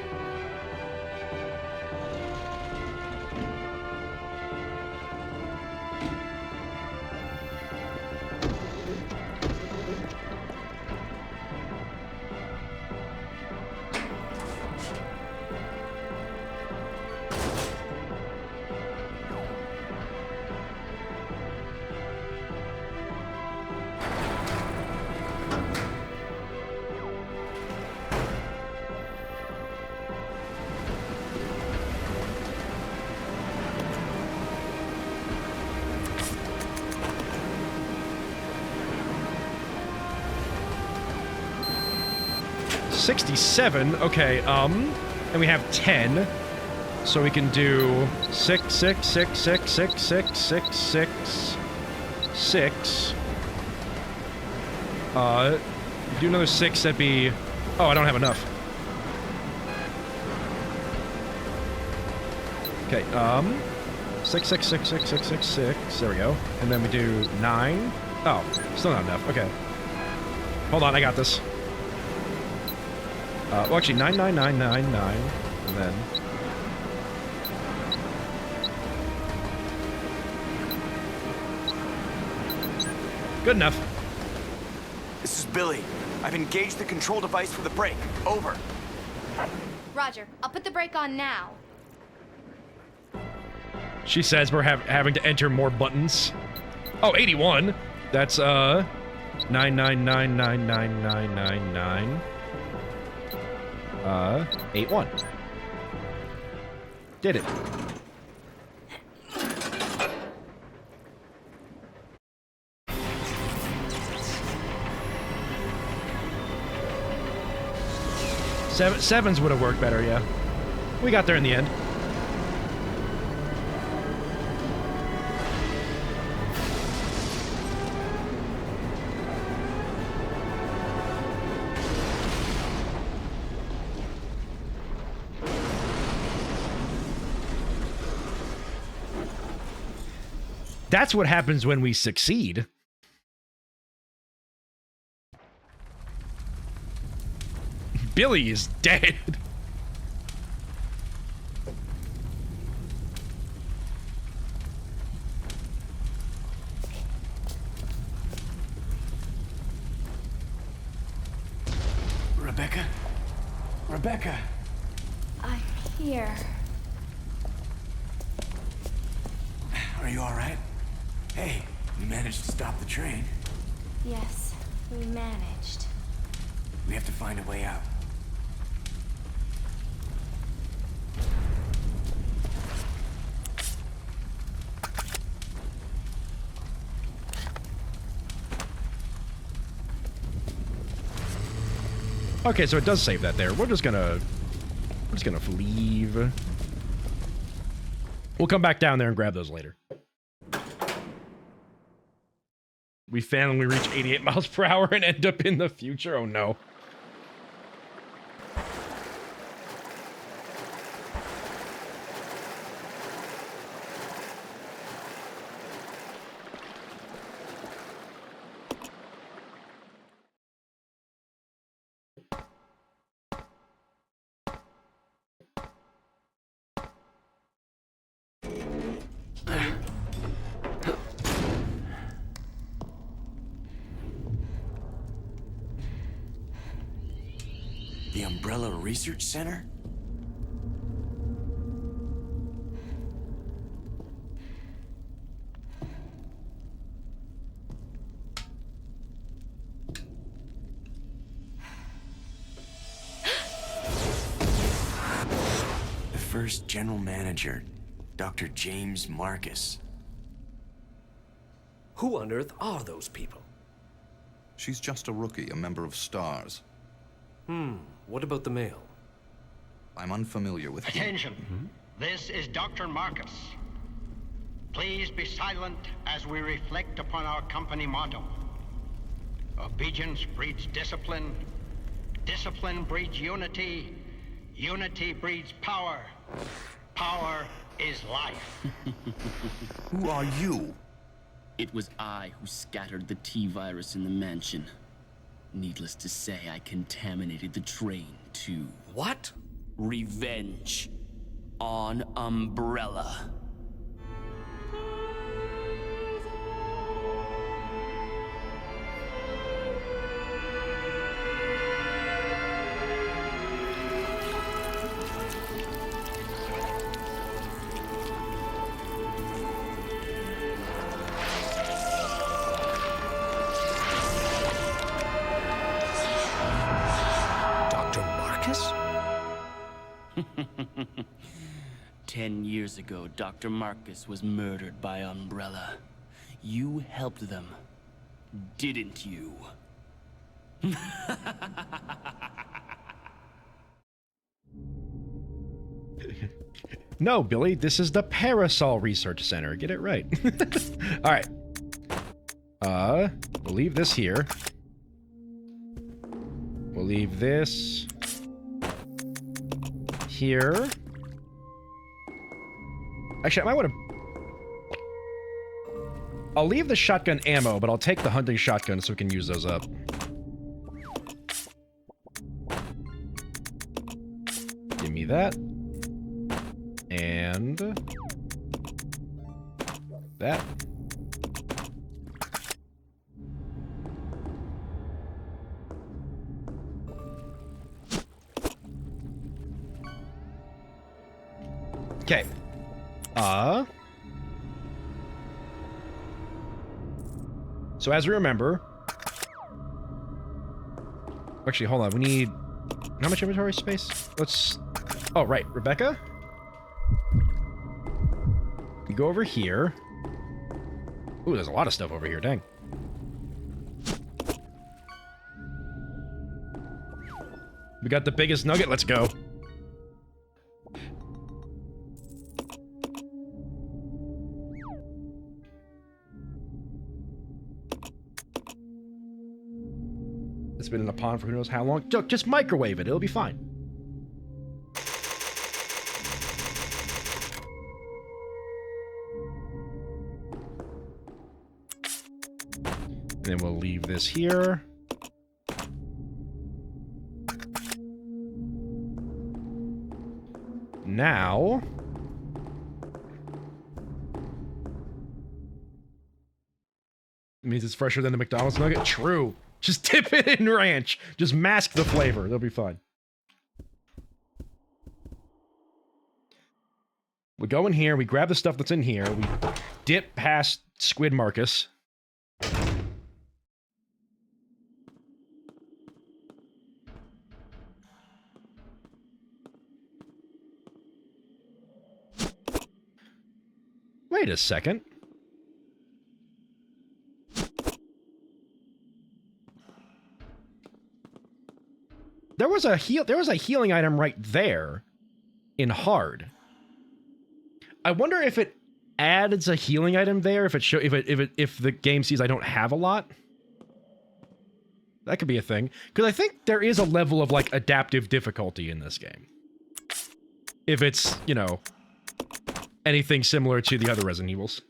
Okay, and we have 10, so we can do 6, 6, 6, 6, 6, 6, 6, 6, 6. Do another 6, that'd be... Oh, I don't have enough. Okay, 6, 6, 6, 6, 6, 6, 6, there we go. And then we do 9. Oh, still not enough, okay. Hold on, I got this. Well, actually, 9, 9, 9, 9, 9, and then... Good enough. This is Billy. I've engaged the control device for the brake. Over. Roger. I'll put the brake on now. She says we're having to enter more buttons. Oh, 81. That's, 9, 9, 9, 9, 9, 9, 9, 9. 8-1. Did it. Sevens would have worked better, yeah. We got there in the end. That's what happens when we succeed. Billy is dead. Rebecca? Rebecca! I'm here. Are you all right? Hey, we managed to stop the train. Yes, we managed. We have to find a way out. Okay, so it does save that there. We're just gonna leave. We'll come back down there and grab those later. We finally reach 88 miles per hour and end up in the future. Oh no. The Umbrella Research Center? The first general manager, Dr. James Marcus. Who on earth are those people? She's just a rookie, a member of STARS. What about the male? I'm unfamiliar with him. Attention. This is Dr. Marcus. Please be silent as we reflect upon our company motto. Obedience breeds discipline. Discipline breeds unity. Unity breeds power. Power is life. Who are you? It was I who scattered the T-virus in the mansion. Needless to say, I contaminated the train, too. What? Revenge. On Umbrella. Dr. Marcus? 10 years ago, Dr. Marcus was murdered by Umbrella. You helped them, didn't you? No, Billy, this is the Parasol Research Center. Get it right. All right. We'll leave this here. We'll leave this here. Actually, I might want to... I'll leave the shotgun ammo, but I'll take the hunting shotgun so we can use those up. Give me that. And... that. Okay. So as we remember... Actually, hold on. We need... How much inventory space? Let's... Oh, right. Rebecca? You go over here. Ooh, there's a lot of stuff over here. Dang. We got the biggest nugget. Let's go. It's been in a pond for who knows how long. Just microwave it. It'll be fine. And then we'll leave this here. Now... It means it's fresher than the McDonald's nugget? True. Just dip it in ranch. Just mask the flavor. They'll be fine. We go in here. We grab the stuff that's in here. We dip past Squid Marcus. Wait a second. There was a healing item right there in hard. I wonder if it adds a healing item there if the game sees I don't have a lot. That could be a thing, because I think there is a level of like adaptive difficulty in this game. If it's, you know, anything similar to the other Resident Evils.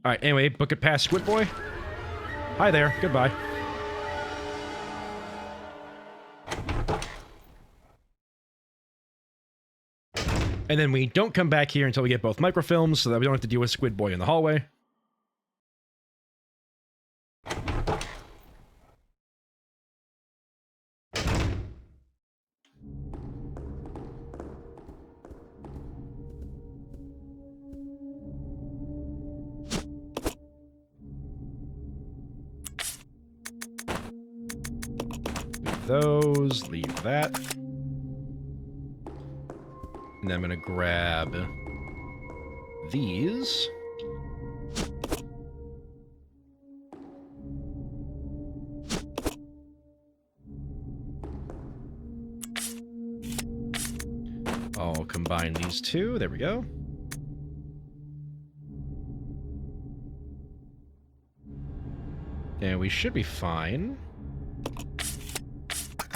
All right, anyway, book it past Squid Boy. Hi there. Goodbye. And then we don't come back here until we get both microfilms so that we don't have to deal with Squid Boy in the hallway. Leave those, leave that. And then I'm gonna grab these. combine these two. There we go. And we should be fine.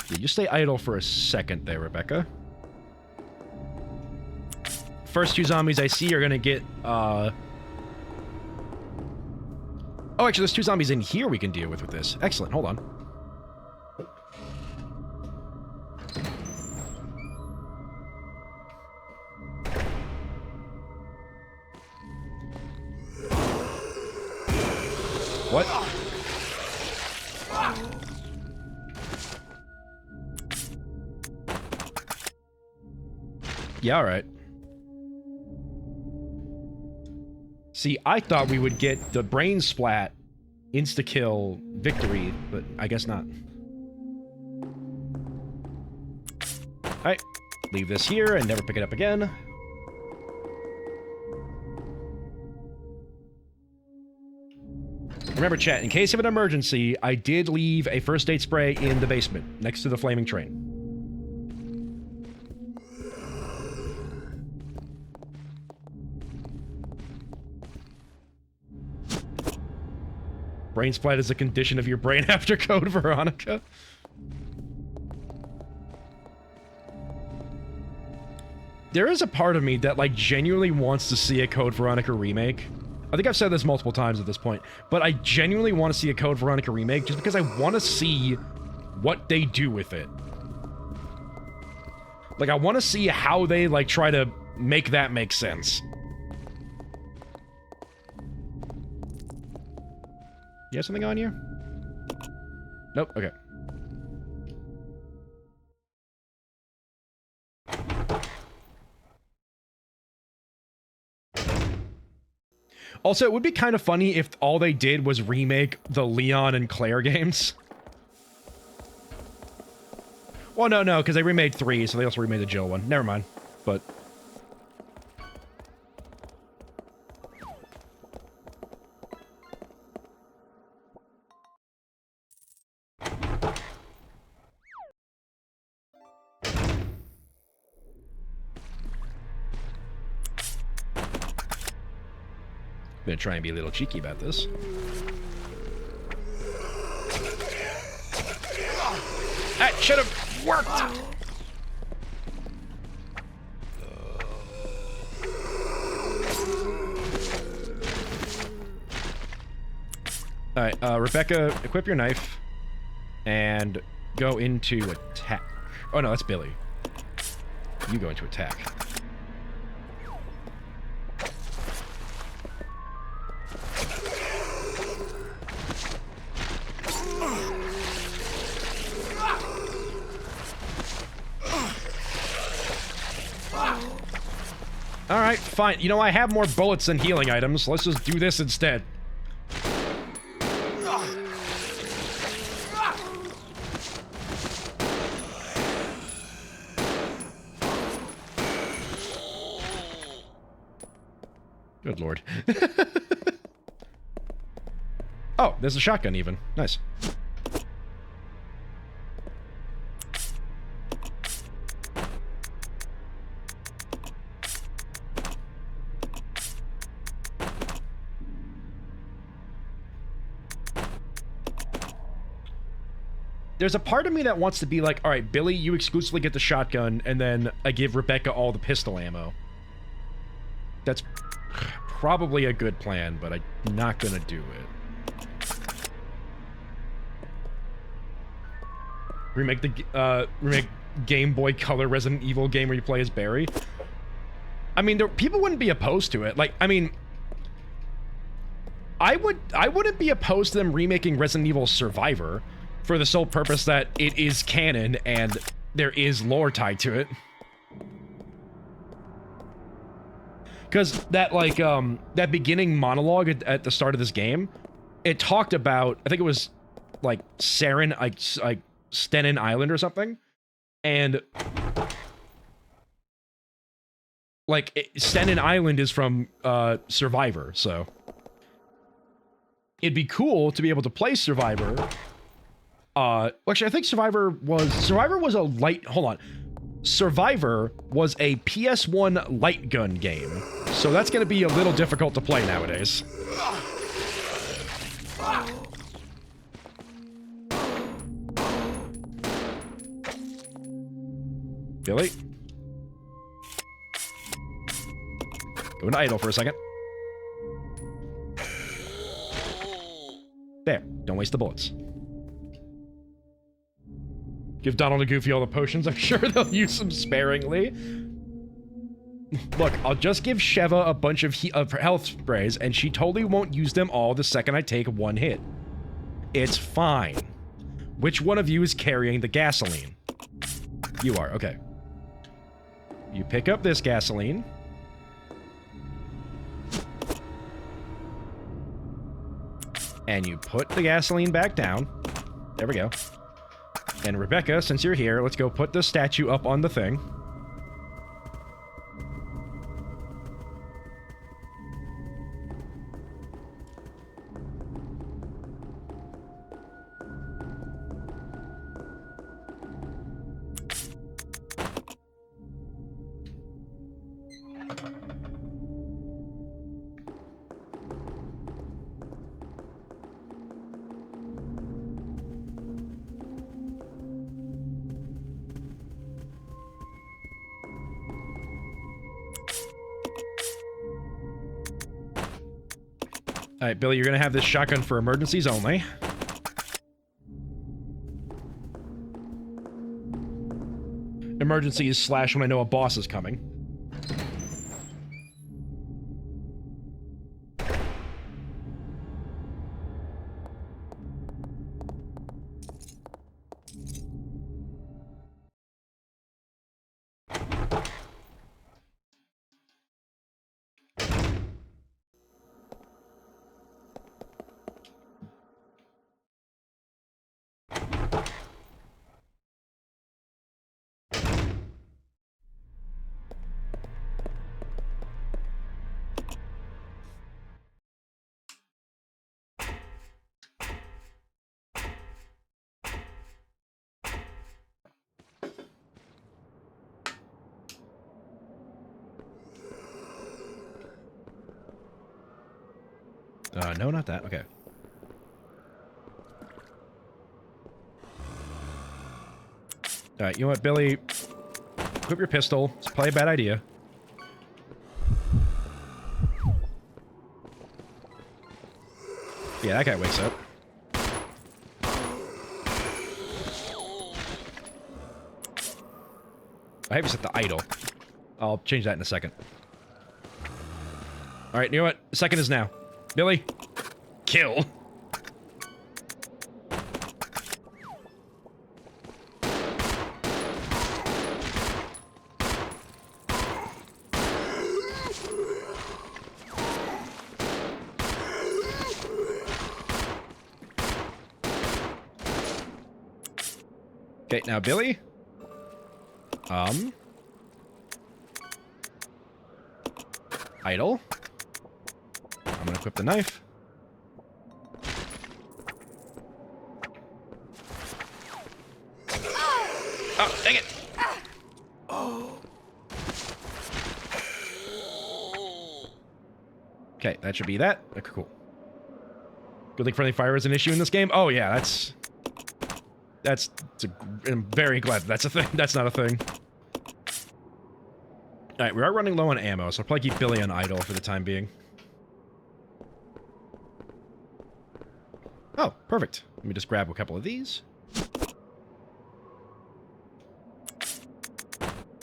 Yeah, you stay idle for a second there, Rebecca. First two zombies I see are gonna get, Oh, actually, there's two zombies in here we can deal with this. Excellent, hold on. What? Yeah, alright. See, I thought we would get the brain splat insta-kill victory, but I guess not. Alright, leave this here and never pick it up again. Remember, chat, in case of an emergency, I did leave a first aid spray in the basement, next to the flaming train. Brain splat is a condition of your brain after Code Veronica. There is a part of me that, like, genuinely wants to see a Code Veronica remake. I think I've said this multiple times at this point, but I genuinely want to see a Code Veronica remake just because I want to see what they do with it. Like, I want to see how they, like, try to make that make sense. You have something on you? Nope, okay. Also, it would be kind of funny if all they did was remake the Leon and Claire games. Well, no, because they remade 3, so they also remade the Jill one. Never mind. But... I'm gonna try and be a little cheeky about this. That should have worked! Alright, Rebecca, equip your knife and go into attack. Oh no, that's Billy. You go into attack. Alright, fine. You know, I have more bullets than healing items. Let's just do this instead. Good lord. Oh, there's a shotgun even. Nice. There's a part of me that wants to be like, all right, Billy, you exclusively get the shotgun, and then I give Rebecca all the pistol ammo. That's probably a good plan, but I'm not gonna do it. Remake the remake Game Boy Color Resident Evil game where you play as Barry. I mean, people wouldn't be opposed to it. Like, I mean, I wouldn't be opposed to them remaking Resident Evil Survivor for the sole purpose that it is canon and there is lore tied to it. Because that, like, that beginning monologue at the start of this game, it talked about, I think it was, like, Saren, like Stenin Island or something, and, like, Stenin Island is from, Survivor, so it'd be cool to be able to play Survivor. Actually, I think Survivor was a light, hold on. Survivor was a PS1 light gun game, so that's going to be a little difficult to play nowadays. Billy? Go into idle for a second. There. Don't waste the bullets. Give Donald and Goofy all the potions. I'm sure they'll use them sparingly. Look, I'll just give Sheva a bunch of health sprays, and she totally won't use them all the second I take one hit. It's fine. Which one of you is carrying the gasoline? You are, okay. You pick up this gasoline. And you put the gasoline back down. There we go. And Rebecca, since you're here, let's go put the statue up on the thing. Alright, Billy, you're gonna have this shotgun for emergencies only. Emergencies / when I know a boss is coming. No, not that. Okay. Alright, you know what, Billy? Equip your pistol. It's probably a bad idea. Yeah, that guy wakes up. I have you set the idle. I'll change that in a second. Alright, you know what? The second is now. Billy, kill. Okay, now Billy. Idle. I'm gonna equip the knife. Oh, dang it! Okay, that should be that. Okay, cool. Good thing friendly fire is an issue in this game. Oh yeah, I'm very glad that's a thing. That's not a thing. Alright, we are running low on ammo, so I'll probably keep Billy on idle for the time being. Oh, perfect. Let me just grab a couple of these.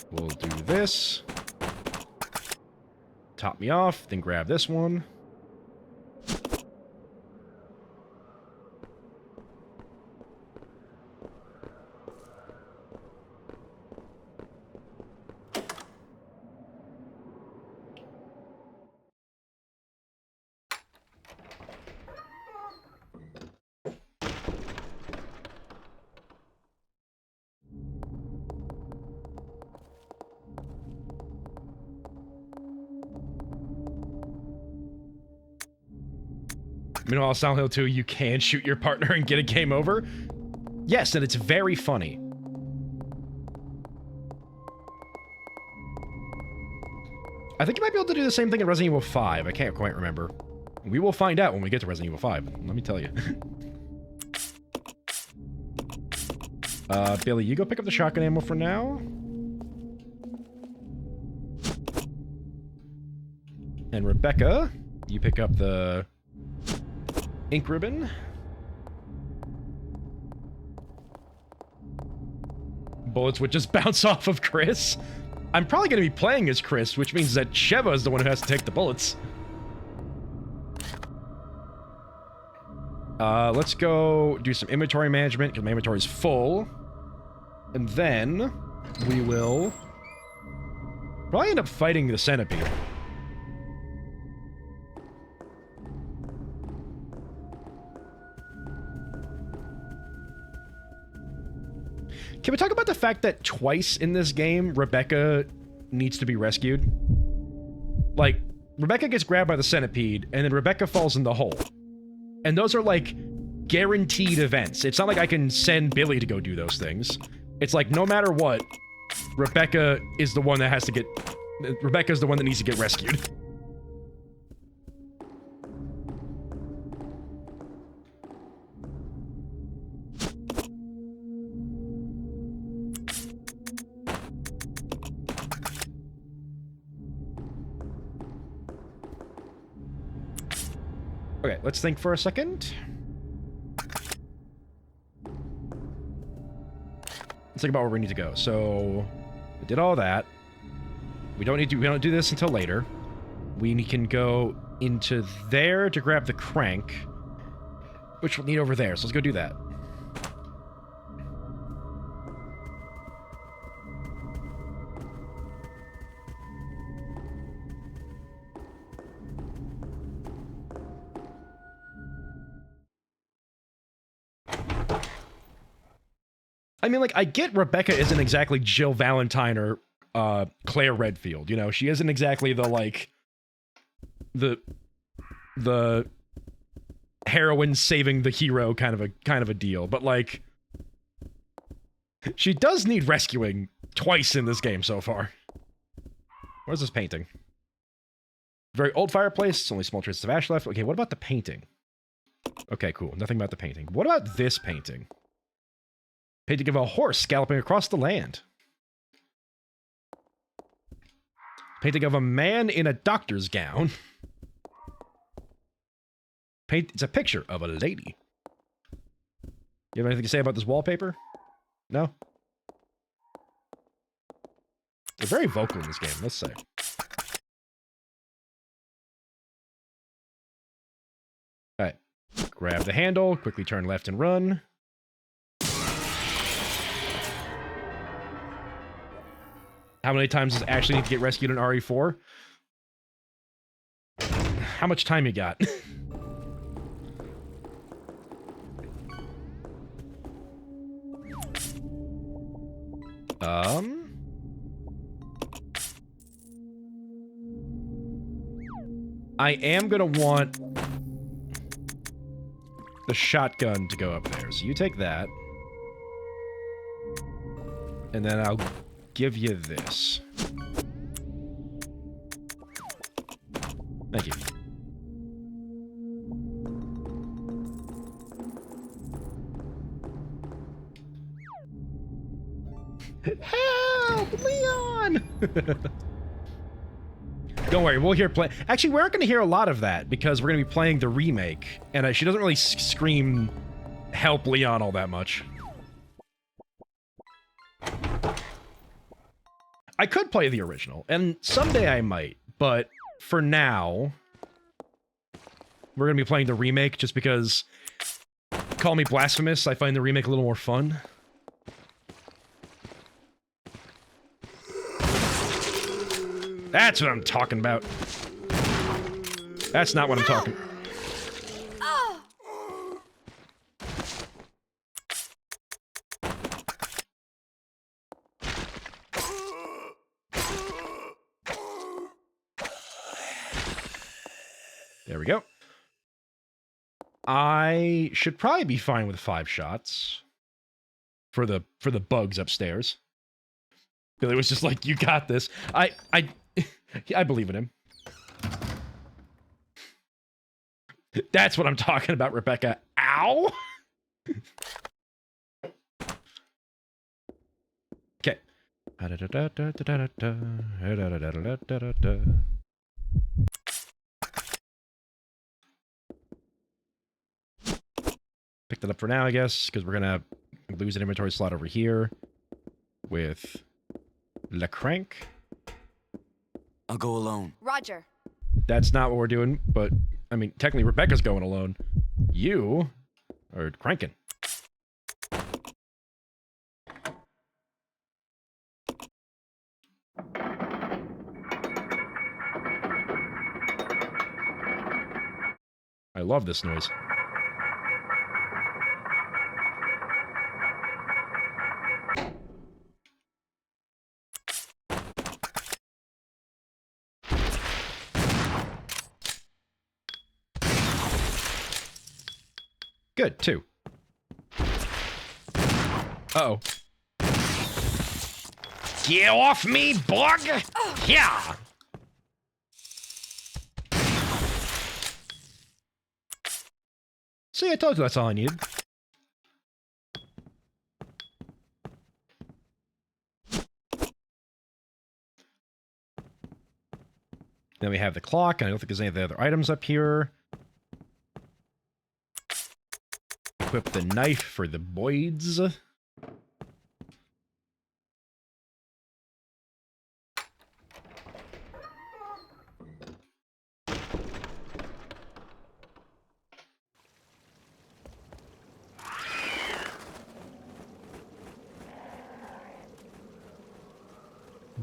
We'll do this. Top me off, then grab this one. Meanwhile, Silent Hill 2, you can shoot your partner and get a game over. Yes, and it's very funny. I think you might be able to do the same thing in Resident Evil 5. I can't quite remember. We will find out when we get to Resident Evil 5. Let me tell you. Billy, you go pick up the shotgun ammo for now. And Rebecca, you pick up the ink ribbon. Bullets would just bounce off of Chris. I'm probably going to be playing as Chris, which means that Sheva is the one who has to take the bullets. Let's go do some inventory management, because my inventory is full. And then we will probably end up fighting the centipede. Can we talk about the fact that twice in this game, Rebecca needs to be rescued? Like, Rebecca gets grabbed by the centipede, and then Rebecca falls in the hole. And those are, like, guaranteed events. It's not like I can send Billy to go do those things. It's like, no matter what, Rebecca is the one that has to get... Rebecca's the one that needs to get rescued. Okay, let's think for a second. Let's think about where we need to go. So, we did all that. We don't do this until later. We can go into there to grab the crank, which we'll need over there. So let's go do that. I mean, like, I get Rebecca isn't exactly Jill Valentine or Claire Redfield, you know? She isn't exactly the, like, the heroine saving the hero kind of a deal. But, like, she does need rescuing twice in this game so far. What is this painting? Very old fireplace, only small traces of ash left. Okay, what about the painting? Okay, cool. Nothing about the painting. What about this painting? Painting of a horse galloping across the land. Painting of a man in a doctor's gown. It's a picture of a lady. You have anything to say about this wallpaper? No? They're very vocal in this game, let's say. Alright. Grab the handle, quickly turn left and run. How many times does it actually need to get rescued in RE4? How much time you got? I am gonna want the shotgun to go up there. So you take that. And then I'll give you this. Thank you. Help, Leon! Don't worry, we'll hear play. Actually, we aren't going to hear a lot of that because we're going to be playing the remake, and she doesn't really scream "Help, Leon" all that much. I could play the original, and someday I might, but for now, we're going to be playing the remake just because, call me blasphemous, I find the remake a little more fun. That's what I'm talking about. That's not what I'm talking about. There we go. I should probably be fine with 5 shots for the bugs upstairs. Billy was just like, "You got this." I believe in him. That's what I'm talking about, Rebecca. Ow! Okay. Pick that up for now, I guess, because we're gonna lose an inventory slot over here with Le Crank. I'll go alone. Roger. That's not what we're doing, but, I mean, technically Rebecca's going alone. You are cranking. I love this noise. Good, too. Uh-oh. Get off me, bug! Yeah! See, I told you that's all I needed. Then we have the clock, and I don't think there's any of the other items up here. Equip the knife for the boys.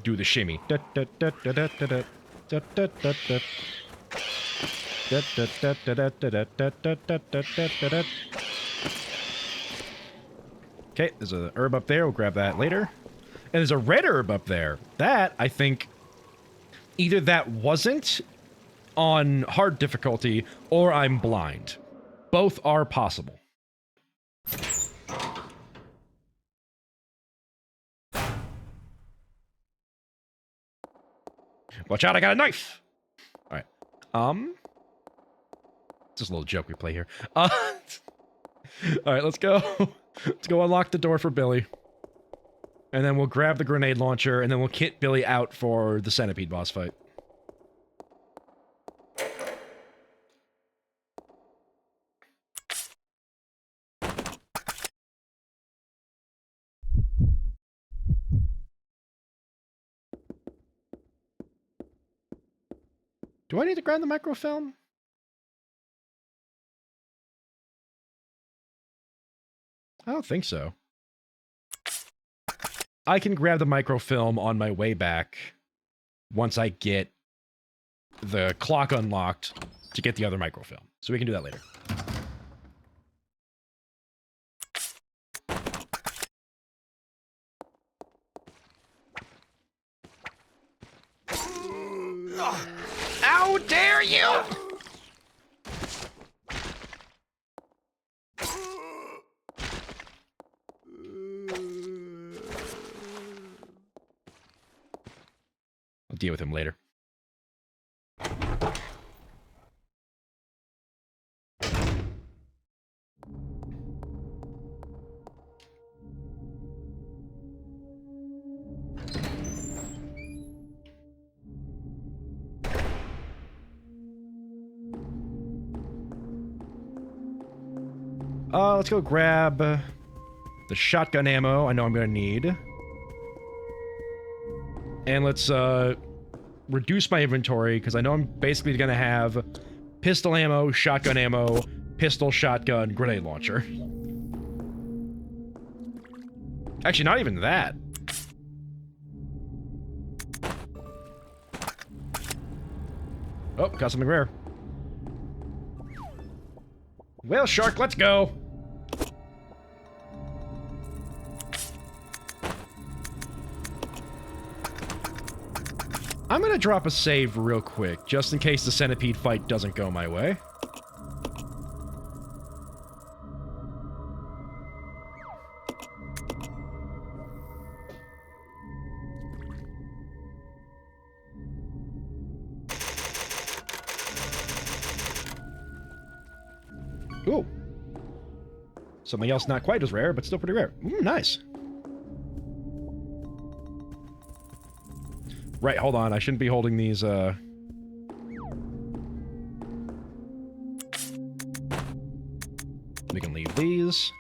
Do the shimmy. Okay, there's a herb up there. We'll grab that later. And there's a red herb up there. That, I think, either that wasn't on hard difficulty or I'm blind. Both are possible. Watch out, I got a knife! Alright. Just a little joke we play here. Alright, let's go. Let's go unlock the door for Billy. And then we'll grab the grenade launcher, and then we'll kit Billy out for the centipede boss fight. Do I need to grab the microfilm? I don't think so. I can grab the microfilm on my way back once I get the clock unlocked to get the other microfilm. So we can do that later. How dare you! I'll deal with him later. Let's go grab the shotgun ammo I know I'm gonna need. And let's reduce my inventory, because I know I'm basically gonna have pistol ammo, pistol, shotgun, grenade launcher. Actually, not even that. Oh, got something rare. Well, Shark, let's go! I'm gonna drop a save real quick, just in case the centipede fight doesn't go my way. Ooh. Something else not quite as rare, but still pretty rare. Nice. Right, hold on. I shouldn't be holding these, We can leave these.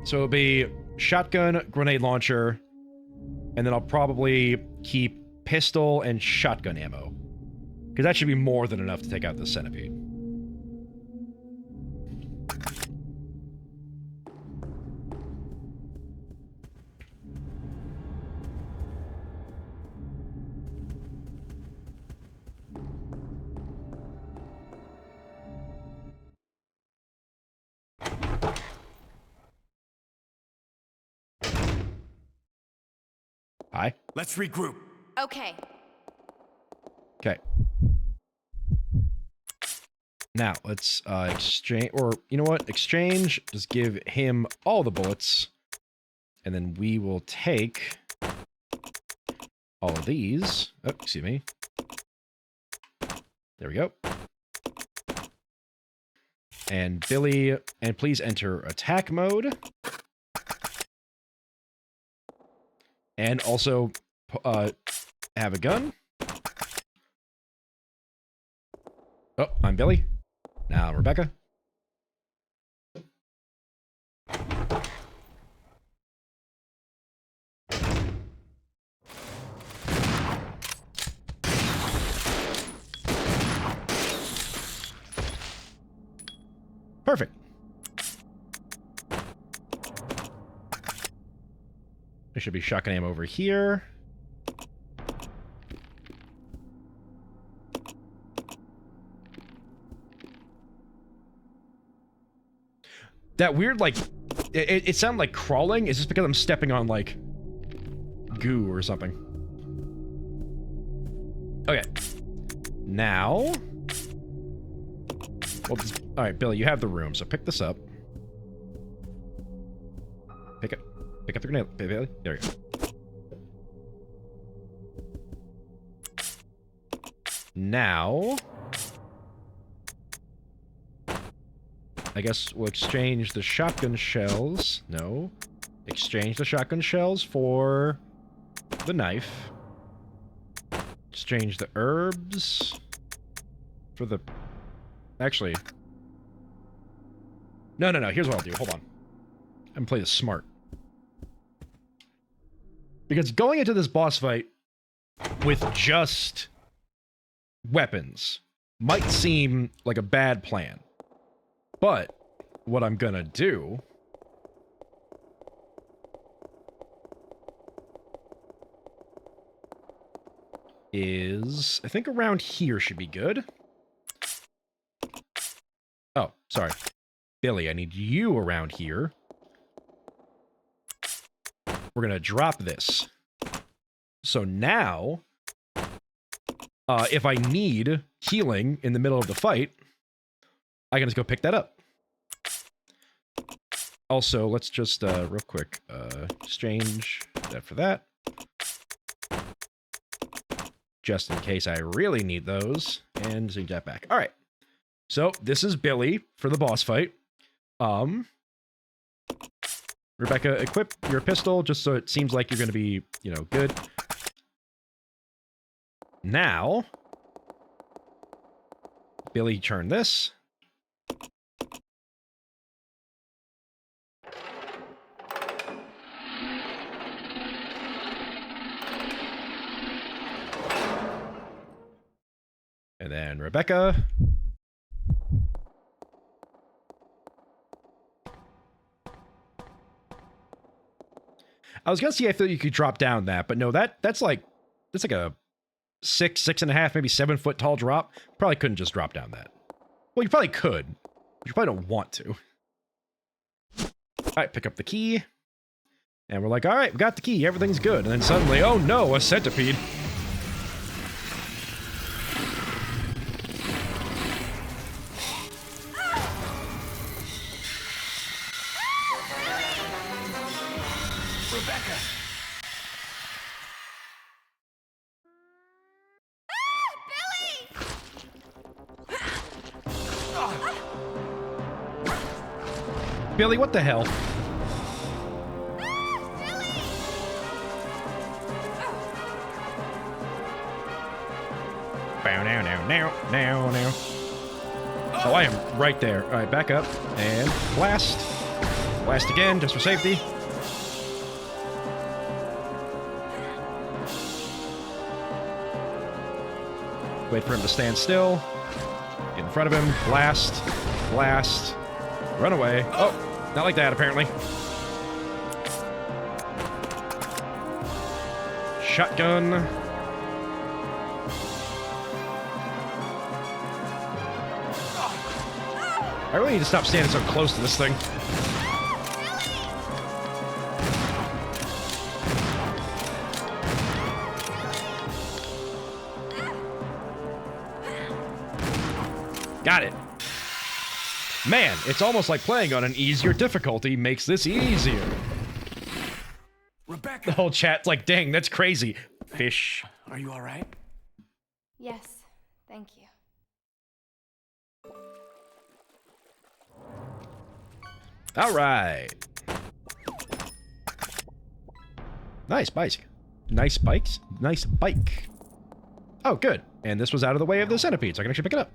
So it'll be shotgun, grenade launcher, and then I'll probably keep pistol and shotgun ammo. Because that should be more than enough to take out the centipede. Hi. Let's regroup. Okay. Okay. Now, let's exchange, or you know what? Exchange, just give him all the bullets. And then we will take all of these. Oh, excuse me. There we go. And Billy, and please enter attack mode. And also, have a gun. Oh, I'm Billy. Now, Rebecca. Perfect. There should be shotgun ammo over here. That weird, like, it sounded like crawling. Is this because I'm stepping on, like, goo or something? Okay. Now... Well, alright, Billy, you have the room, so pick this up. Pick up the grenade, Billy. There you go. Now... I guess we'll exchange the shotgun shells. No. Exchange the shotgun shells for the knife. Exchange the herbs for the... Actually... No. Here's what I'll do. Hold on. I'm gonna play this smart. Because going into this boss fight with just weapons might seem like a bad plan. But what I'm gonna do is, I think around here should be good. Oh, sorry. Billy, I need you around here. We're gonna drop this. So now, if I need healing in the middle of the fight, I can just go pick that up. Also, let's just, real quick, exchange that for that. Just in case I really need those. And zoom that back. Alright. So, this is Billy for the boss fight. Rebecca, equip your pistol just so it seems like you're going to be, you know, good. Now, Billy, turn this. And then Rebecca. I was gonna see if you could drop down that, but no, that's like a 6.5, maybe 7 foot tall drop. Probably couldn't just drop down that. Well, you probably could. But you probably don't want to. Alright, pick up the key. And we're like, alright, we got the key, everything's good. And then suddenly, oh no, a centipede. Rebecca! Billy! Billy, what the hell? Now. Oh, I am right there. All right, back up and blast. Blast again, just for safety. Wait for him to stand still. Get in front of him. Blast. Blast. Run away. Oh, not like that, apparently. Shotgun. I really need to stop standing so close to this thing. Got it. Man, it's almost like playing on an easier difficulty makes this easier. Rebecca! The whole chat's like, dang, that's crazy. Fish. Are you alright? Yes, thank you. All right. Nice bikes. Nice bikes. Nice bike. Oh, good. And this was out of the way of the centipede, so I can actually pick it up.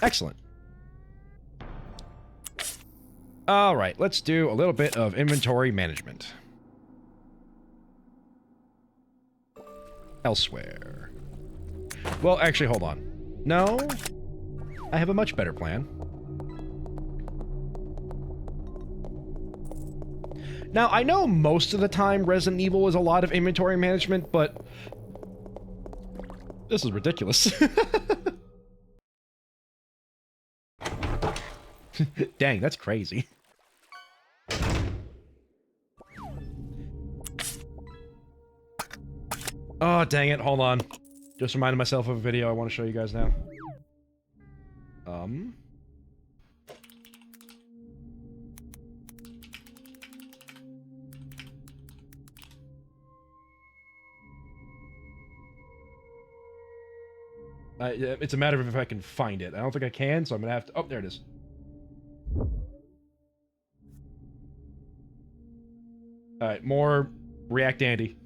Excellent. All right, let's do a little bit of inventory management. Elsewhere. Well, actually, hold on. No, I have a much better plan. Now, I know most of the time Resident Evil is a lot of inventory management, but this is ridiculous. Dang, that's crazy. Oh, dang it. Hold on. Just reminded myself of a video I want to show you guys now. It's a matter of if I can find it. I don't think I can, so I'm gonna have to... Oh, there it is. Alright, more React Andy.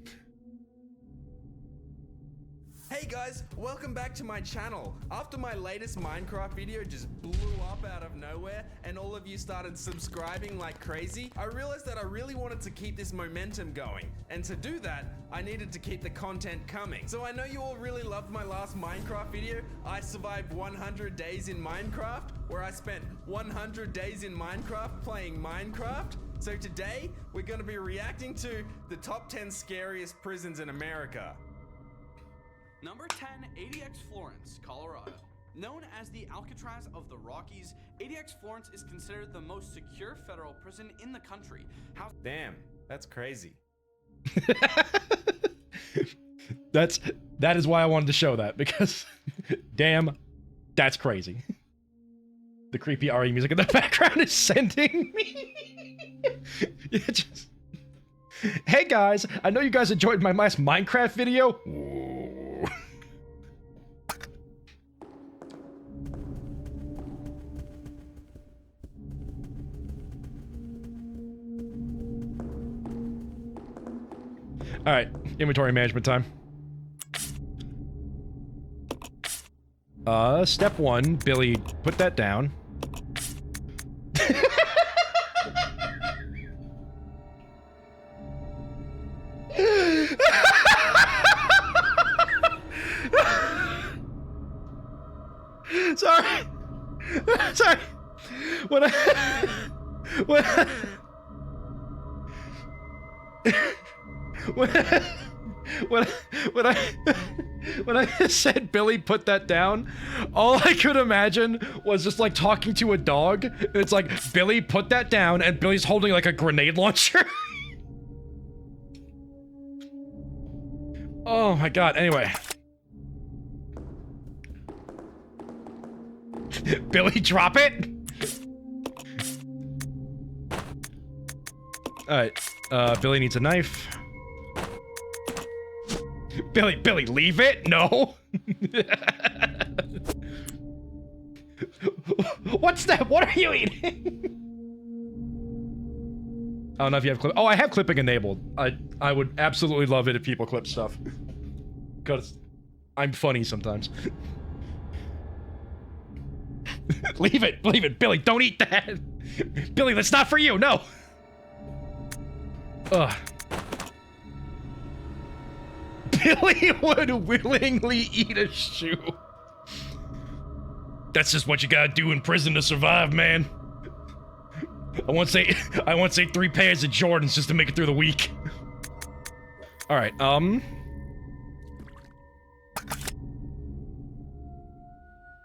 Hey guys, welcome back to my channel. After my latest Minecraft video just blew up out of nowhere and all of you started subscribing like crazy, I realized that I really wanted to keep this momentum going. And to do that, I needed to keep the content coming. So I know you all really loved my last Minecraft video. I survived 100 days in Minecraft, where I spent 100 days in Minecraft playing Minecraft. So today, we're gonna be reacting to the top 10 scariest prisons in America. Number 10, ADX Florence, Colorado. Known as the Alcatraz of the Rockies, ADX Florence is considered the most secure federal prison in the country. Damn, that's crazy. That is why I wanted to show that, because damn, that's crazy. The creepy RE music in the background is sending me. Hey guys, I know you guys enjoyed my last Minecraft video. All right, inventory management time. Step 1, Billy, put that down. Sorry. Sorry. When I said Billy put that down, all I could imagine was just like talking to a dog. And it's like, Billy put that down, and Billy's holding like a grenade launcher. Oh my god, anyway. Billy, drop it! Alright, Billy needs a knife. Billy, leave it? No! What's that? What are you eating? I don't know if you have clip. Oh, I have clipping enabled. I would absolutely love it if people clip stuff. Because I'm funny sometimes. Leave it, Billy. Don't eat that. Billy, that's not for you. No. Ugh. Billy would willingly eat a shoe. That's just what you gotta do in prison to survive, man. I won't say 3 pairs of Jordans just to make it through the week. All right,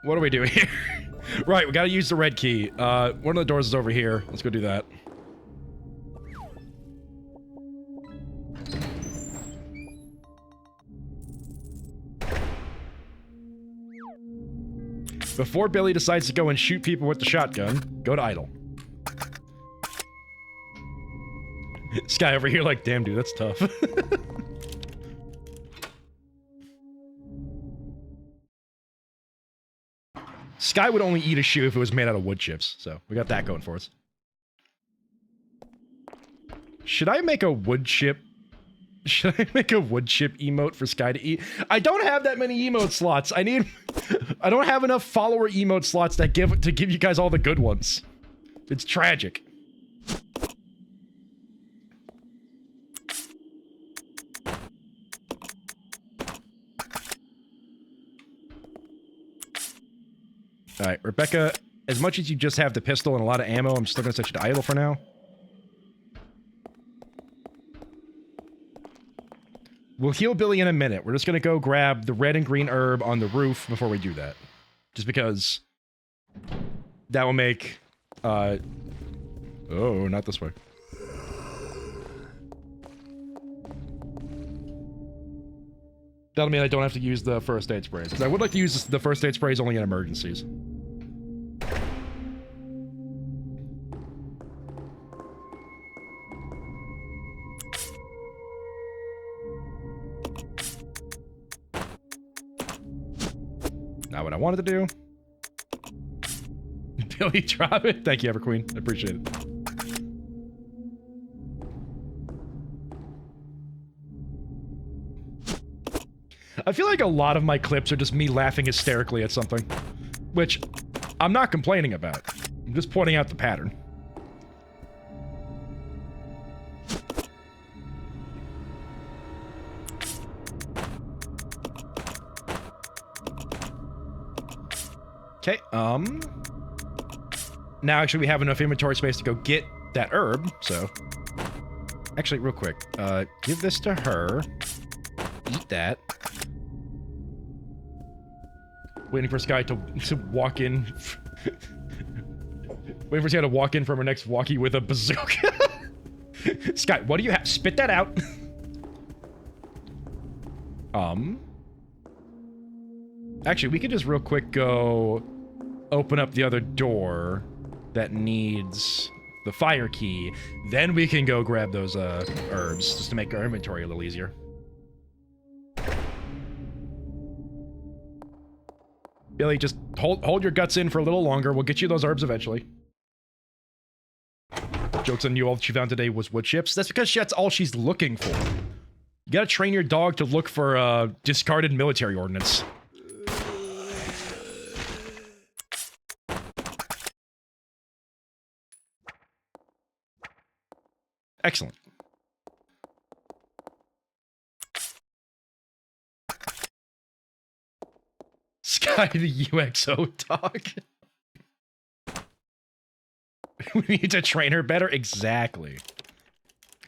what are we doing here? Right, we gotta use the red key. One of the doors is over here. Let's go do that. Before Billy decides to go and shoot people with the shotgun, go to idle. This guy over here like, damn dude, that's tough. Sky would only eat a shoe if it was made out of wood chips, so we got that going for us. Should I make a wood chip? Should I make a wood chip emote for Sky to eat? I don't have that many emote slots. I don't have enough follower emote slots that give you guys all the good ones. It's tragic. Alright, Rebecca, as much as you just have the pistol and a lot of ammo, I'm still gonna set you to idle for now. We'll heal Billy in a minute. We're just gonna go grab the red and green herb on the roof before we do that. Just because that will make, oh, not this way. That'll mean I don't have to use the first aid sprays. Because I would like to use the first aid sprays only in emergencies. Not what I wanted to do. Billy, drop it. Thank you, Everqueen. I appreciate it. I feel like a lot of my clips are just me laughing hysterically at something. Which, I'm not complaining about. I'm just pointing out the pattern. Okay, now actually we have enough inventory space to go get that herb, so... Actually, real quick, give this to her. Eat that. Waiting for Sky to walk in. Waiting for Sky to walk in from her next walkie with a bazooka. Sky, what do you have? Spit that out. Actually, we could just real quick go open up the other door that needs the fire key. Then we can go grab those herbs just to make our inventory a little easier. Billy, just hold your guts in for a little longer. We'll get you those herbs eventually. Joke's on you, all that she found today was wood chips. That's because that's all she's looking for. You gotta train your dog to look for discarded military ordnance. Excellent. Sky the UXO dog. We need to train her better? Exactly.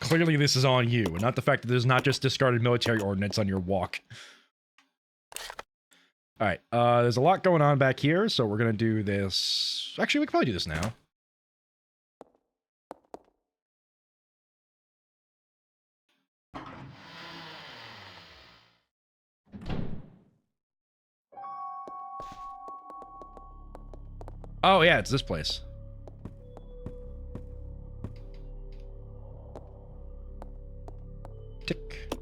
Clearly this is on you, and not the fact that there's not just discarded military ordnance on your walk. Alright, there's a lot going on back here, so we're gonna do this... Actually, we can probably do this now. Oh yeah, it's this place. Tick.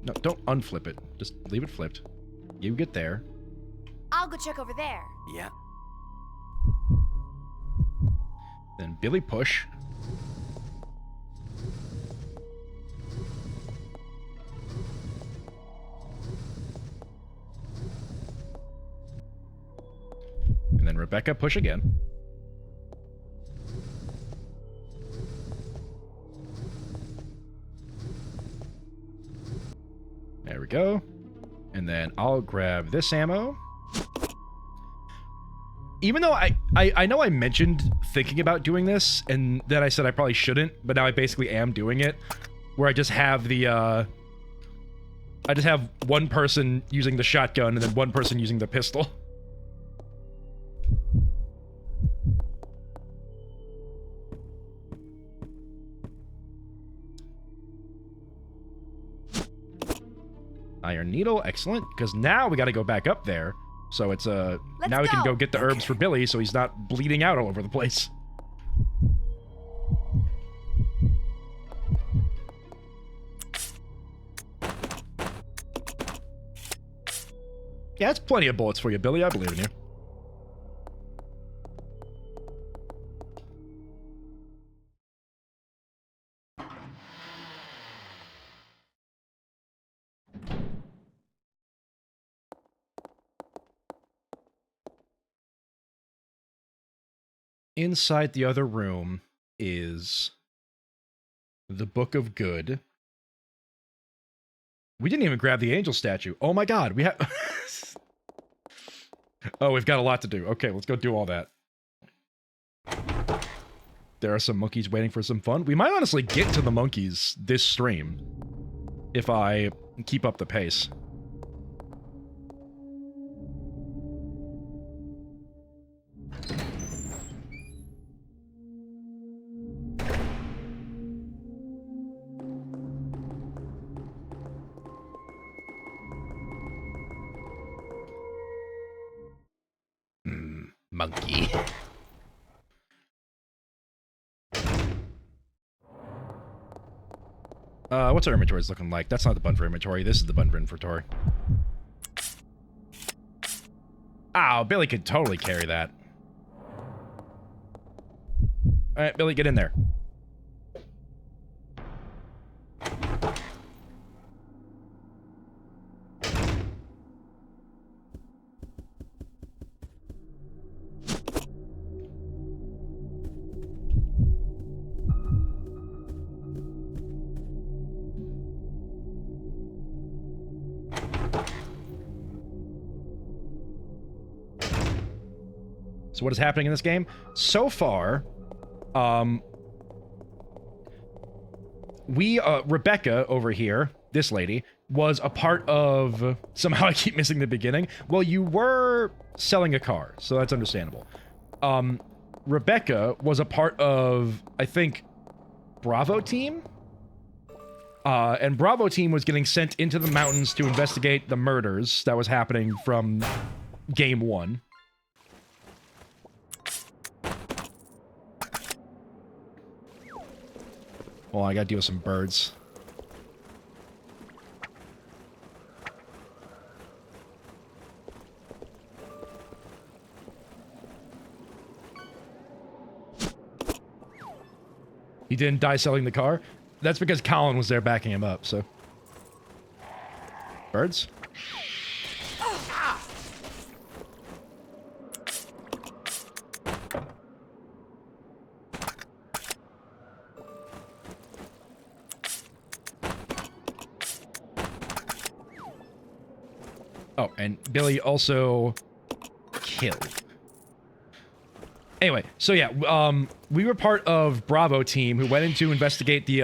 No, don't unflip it. Just leave it flipped. You get there. I'll go check over there. Yeah. Then Billy push. And then Rebecca push again. There we go. And then I'll grab this ammo. Even though I know I mentioned thinking about doing this, and then I said I probably shouldn't, but now I basically am doing it, where I just have the, I just have one person using the shotgun and then one person using the pistol. Iron needle, excellent, because now we got to go back up there. So it's now we can go get the herbs for Billy so he's not bleeding out all over the place. Yeah, that's plenty of bullets for you, Billy. I believe in you. Inside the other room is the Book of Good. We didn't even grab the angel statue. Oh my god, we have... Oh, we've got a lot to do. Okay, let's go do all that. There are some monkeys waiting for some fun. We might honestly get to the monkeys this stream if I keep up the pace. Monkey. What's our inventory looking like? That's not the button for inventory. This is the button for inventory. Ow, Billy could totally carry that. Alright, Billy, get in there. So what is happening in this game? So far, Rebecca over here, this lady, was a part of... Somehow I keep missing the beginning. Well, you were selling a car, so that's understandable. Rebecca was a part of, I think, Bravo team? And Bravo team was getting sent into the mountains to investigate the murders that was happening from game 1. Well, I gotta deal with some birds. He didn't die selling the car? That's because Colin was there backing him up, so... Birds? Oh, and Billy also killed. Anyway, so yeah, we were part of Bravo team who went in to investigate the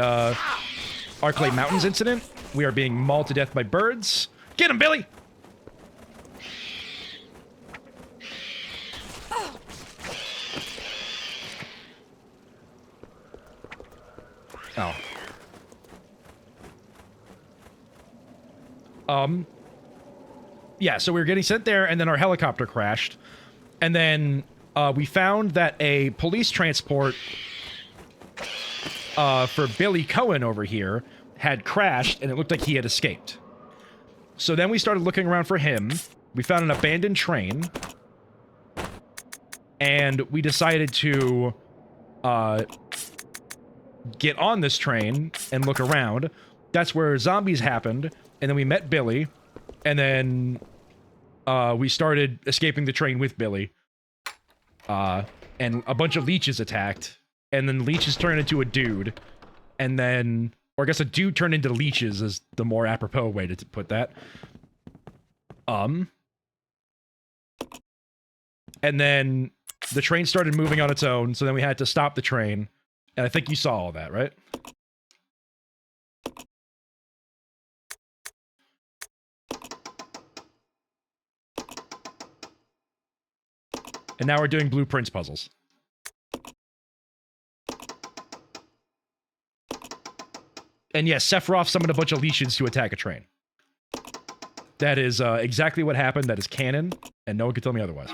Arclay Mountains incident. We are being mauled to death by birds. Get him, Billy! Oh. Yeah, so we were getting sent there, and then our helicopter crashed. And then we found that a police transport for Billy Cohen over here had crashed, and it looked like he had escaped. So then we started looking around for him, we found an abandoned train, and we decided to get on this train and look around. That's where zombies happened, and then we met Billy, and then we started escaping the train with Billy. And a bunch of leeches attacked, and then leeches turned into a dude, and then, or I guess a dude turned into leeches is the more apropos way to put that. And then the train started moving on its own, so then we had to stop the train, and I think you saw all that, right? And now we're doing blueprints puzzles. And yes, Sephiroth summoned a bunch of leeches to attack a train. That is exactly what happened. That is canon, and no one can tell me otherwise.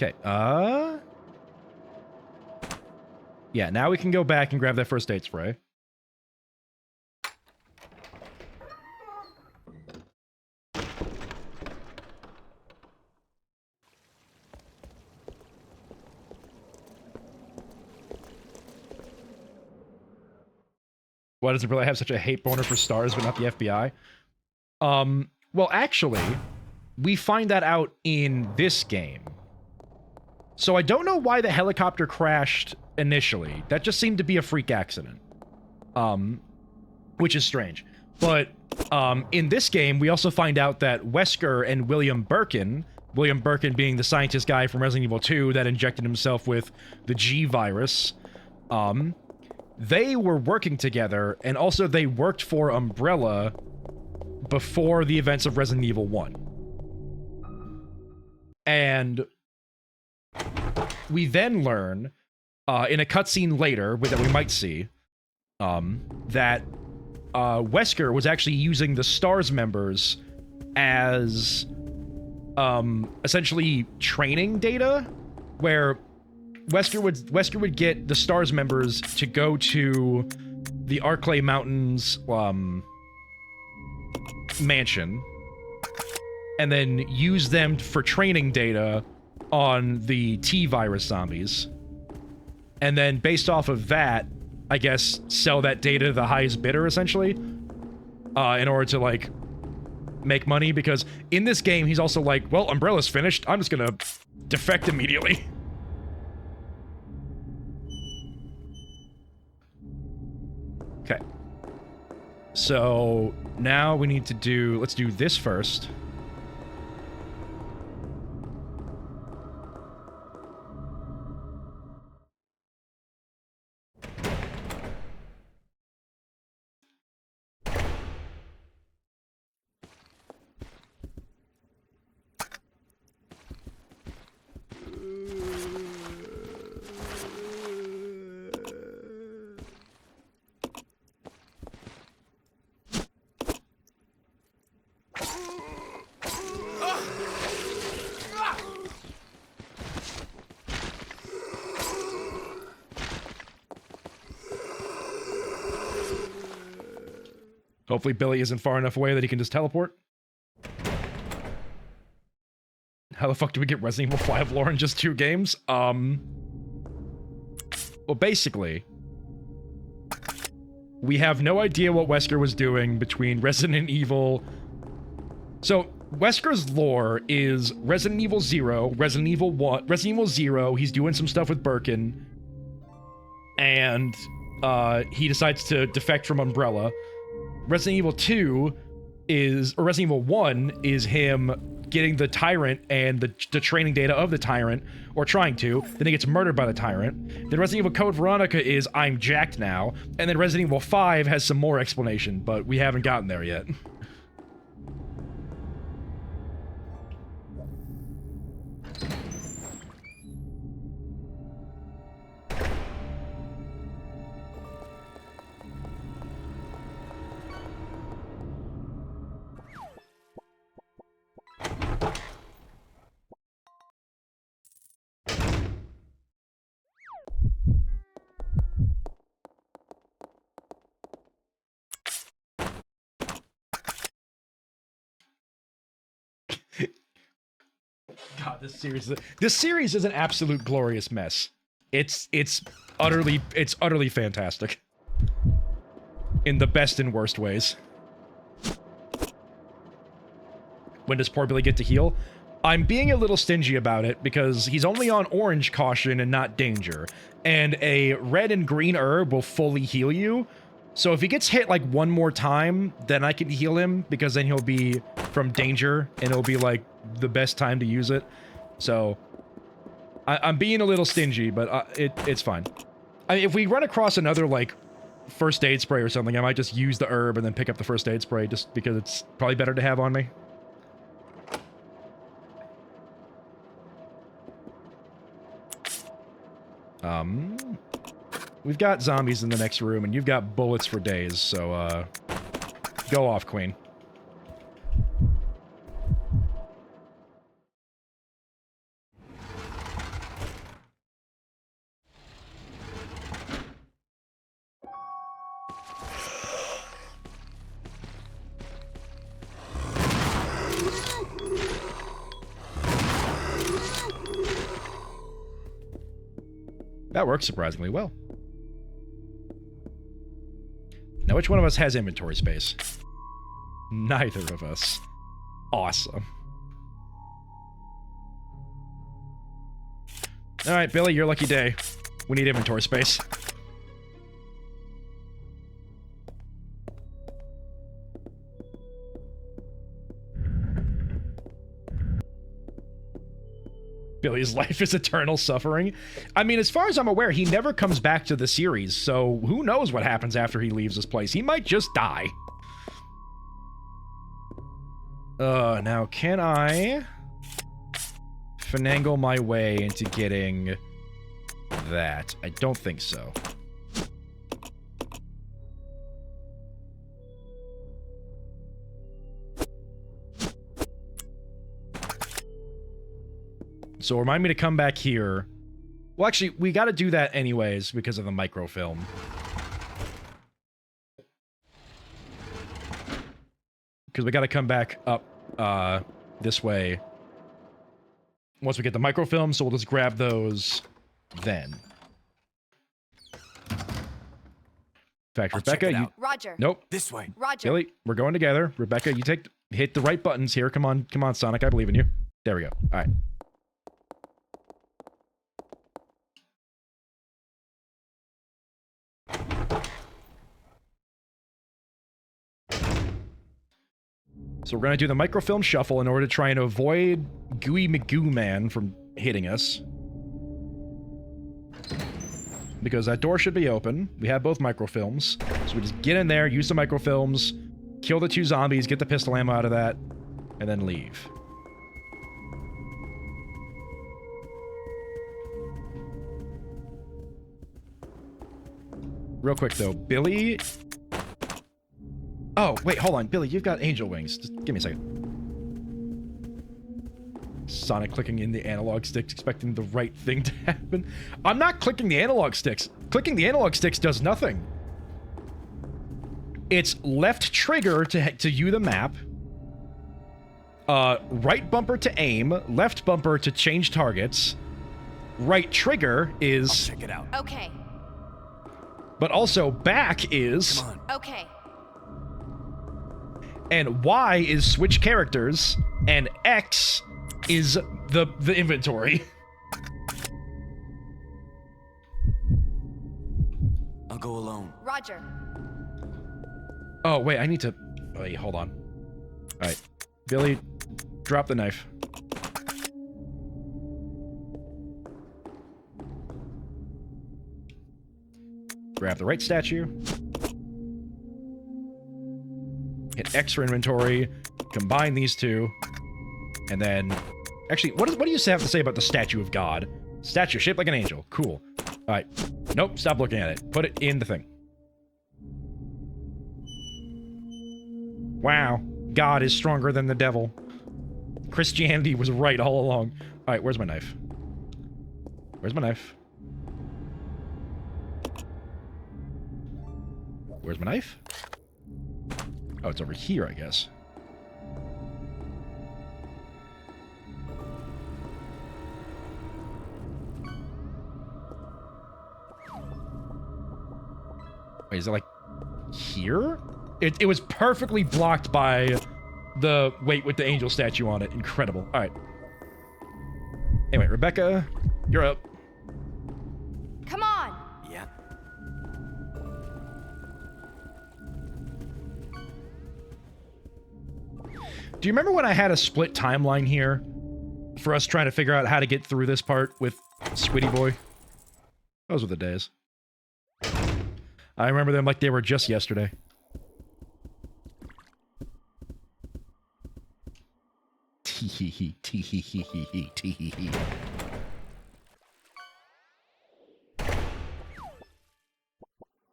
Okay, yeah, now we can go back and grab that first aid spray. Why does Umbrella have such a hate boner for stars but not the FBI? Well, actually, we find that out in this game. So I don't know why the helicopter crashed initially. That just seemed to be a freak accident. Which is strange. But in this game, we also find out that Wesker and William Birkin being the scientist guy from Resident Evil 2 that injected himself with the G virus, they were working together, and also they worked for Umbrella before the events of Resident Evil 1. And we then learn, in a cutscene later, that we might see, that Wesker was actually using the STARS members as, essentially training data, where Wesker would get the STARS members to go to the Arklay Mountains, mansion, and then use them for training data on the T-virus zombies. And then based off of that, I guess, sell that data to the highest bidder, essentially, in order to, like, make money, because in this game, he's also like, well, Umbrella's finished, I'm just gonna defect immediately. Okay. So, now we need to do, let's do this first. Hopefully Billy isn't far enough away that he can just teleport. How the fuck do we get Resident Evil 5 lore in just 2 games? Well, basically, we have no idea what Wesker was doing between Resident Evil... So, Wesker's lore is Resident Evil 0, Resident Evil 1, Resident Evil 0, he's doing some stuff with Birkin, and he decides to defect from Umbrella. Resident Evil 2 is, or Resident Evil 1 is him getting the Tyrant and the training data of the Tyrant, or trying to, then he gets murdered by the Tyrant. Then Resident Evil Code Veronica is, I'm jacked now, and then Resident Evil 5 has some more explanation, but we haven't gotten there yet. This series is an absolute glorious mess. It's utterly fantastic. In the best and worst ways. When does poor Billy get to heal? I'm being a little stingy about it because he's only on orange caution and not danger. And a red and green herb will fully heal you. So if he gets hit like one more time, then I can heal him because then he'll be from danger and it'll be like the best time to use it. So I'm being a little stingy, but it's fine. If we run across another like first aid spray or something, I might just use the herb and then pick up the first aid spray just because it's probably better to have on me. We've got zombies in the next room, and you've got bullets for days, so, go off, Queen. That works surprisingly well. Now, which one of us has inventory space? Neither of us. Awesome. Alright, Billy, your lucky day. We need inventory space. Billy's life is eternal suffering. I mean, as far as I'm aware, he never comes back to the series, so who knows what happens after he leaves this place. He might just die. Now can I finagle my way into getting that? I don't think so. So remind me to come back here. Well, actually, we got to do that anyways because of the microfilm. Because we got to come back up this way once we get the microfilm, so we'll just grab those then. In fact, Rebecca, you... Roger. Nope. This way. Roger. Billy, we're going together. Rebecca, you hit the right buttons here. Come on, Sonic. I believe in you. There we go. All right. So we're going to do the microfilm shuffle in order to try and avoid Gooey McGoo Man from hitting us. Because that door should be open. We have both microfilms. So we just get in there, use the microfilms, kill the 2 zombies, get the pistol ammo out of that, and then leave. Real quick though, Billy... Oh, wait, hold on. Billy, you've got angel wings. Just give me a second. Sonic clicking in the analog sticks, expecting the right thing to happen. I'm not clicking the analog sticks. Clicking the analog sticks does nothing. It's left trigger to view the map. Right bumper to aim. Left bumper to change targets. Right trigger is... I'll check it out. Okay. But also back is... Come on. Okay. And Y is switch characters, and X is the inventory. I'll go alone. Roger. Oh, wait, I need to... Wait, hold on. Alright. Billy, drop the knife. Grab the right statue. Hit X for inventory, combine these 2, and then... Actually, what do you have to say about the Statue of God? Statue shaped like an angel. Cool. Alright. Nope, stop looking at it. Put it in the thing. Wow. God is stronger than the devil. Christianity was right all along. Alright, where's my knife? Where's my knife? Where's my knife? Oh, it's over here, I guess. Wait, is it like here? It was perfectly blocked by the wait with the angel statue on it. Incredible. All right. Anyway, Rebecca, you're up. Come on! Yeah. Do you remember when I had a split timeline here for us trying to figure out how to get through this part with Squiddy Boy? Those were the days. I remember them like they were just yesterday. Tee-hee-hee, tee-hee-hee-hee, tee-hee-hee.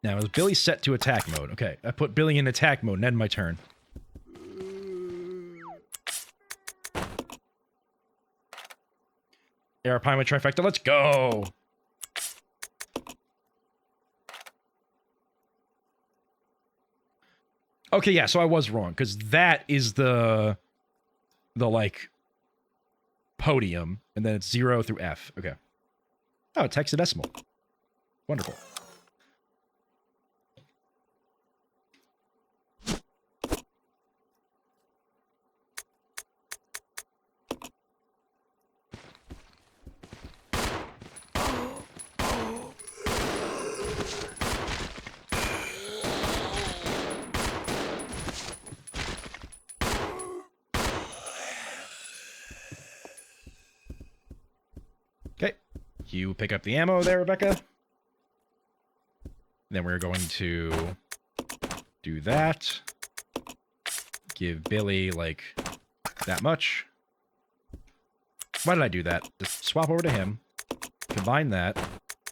Now, is Billy set to attack mode? Okay, I put Billy in attack mode and end my turn. Arapaima trifecta, let's go! Okay, yeah, so I was wrong, because that is the like, podium, and then it's 0 through F. Okay. Oh, it's hexadecimal. Wonderful. Okay, you pick up the ammo there, Rebecca. Then we're going to do that. Give Billy, like, that much. Why did I do that? Just swap over to him, combine that,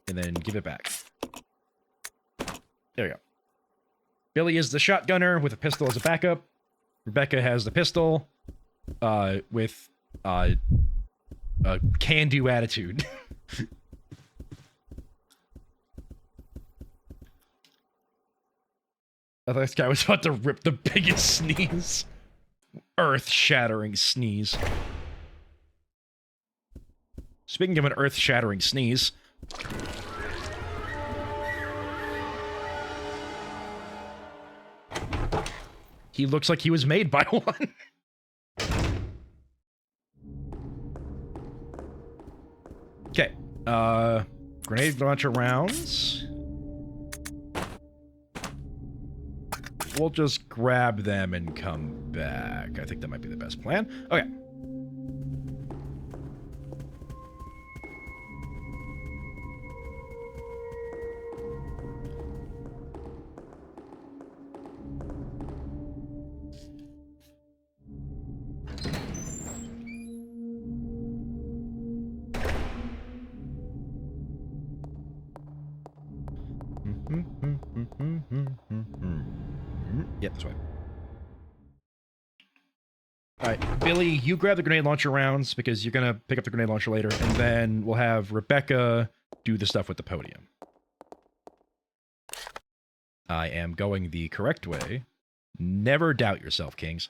and then give it back. There we go. Billy is the shotgunner with a pistol as a backup. Rebecca has the pistol with a can-do attitude. I thought this guy was about to rip the biggest sneeze. Earth-shattering sneeze. Speaking of an earth-shattering sneeze. He looks like he was made by one. Okay, grenade launcher rounds. We'll just grab them and come back. I think that might be the best plan. Okay. Yep, that's right. Alright, Billy, you grab the grenade launcher rounds because you're gonna pick up the grenade launcher later, and then we'll have Rebecca do the stuff with the podium. I am going the correct way. Never doubt yourself, Kings.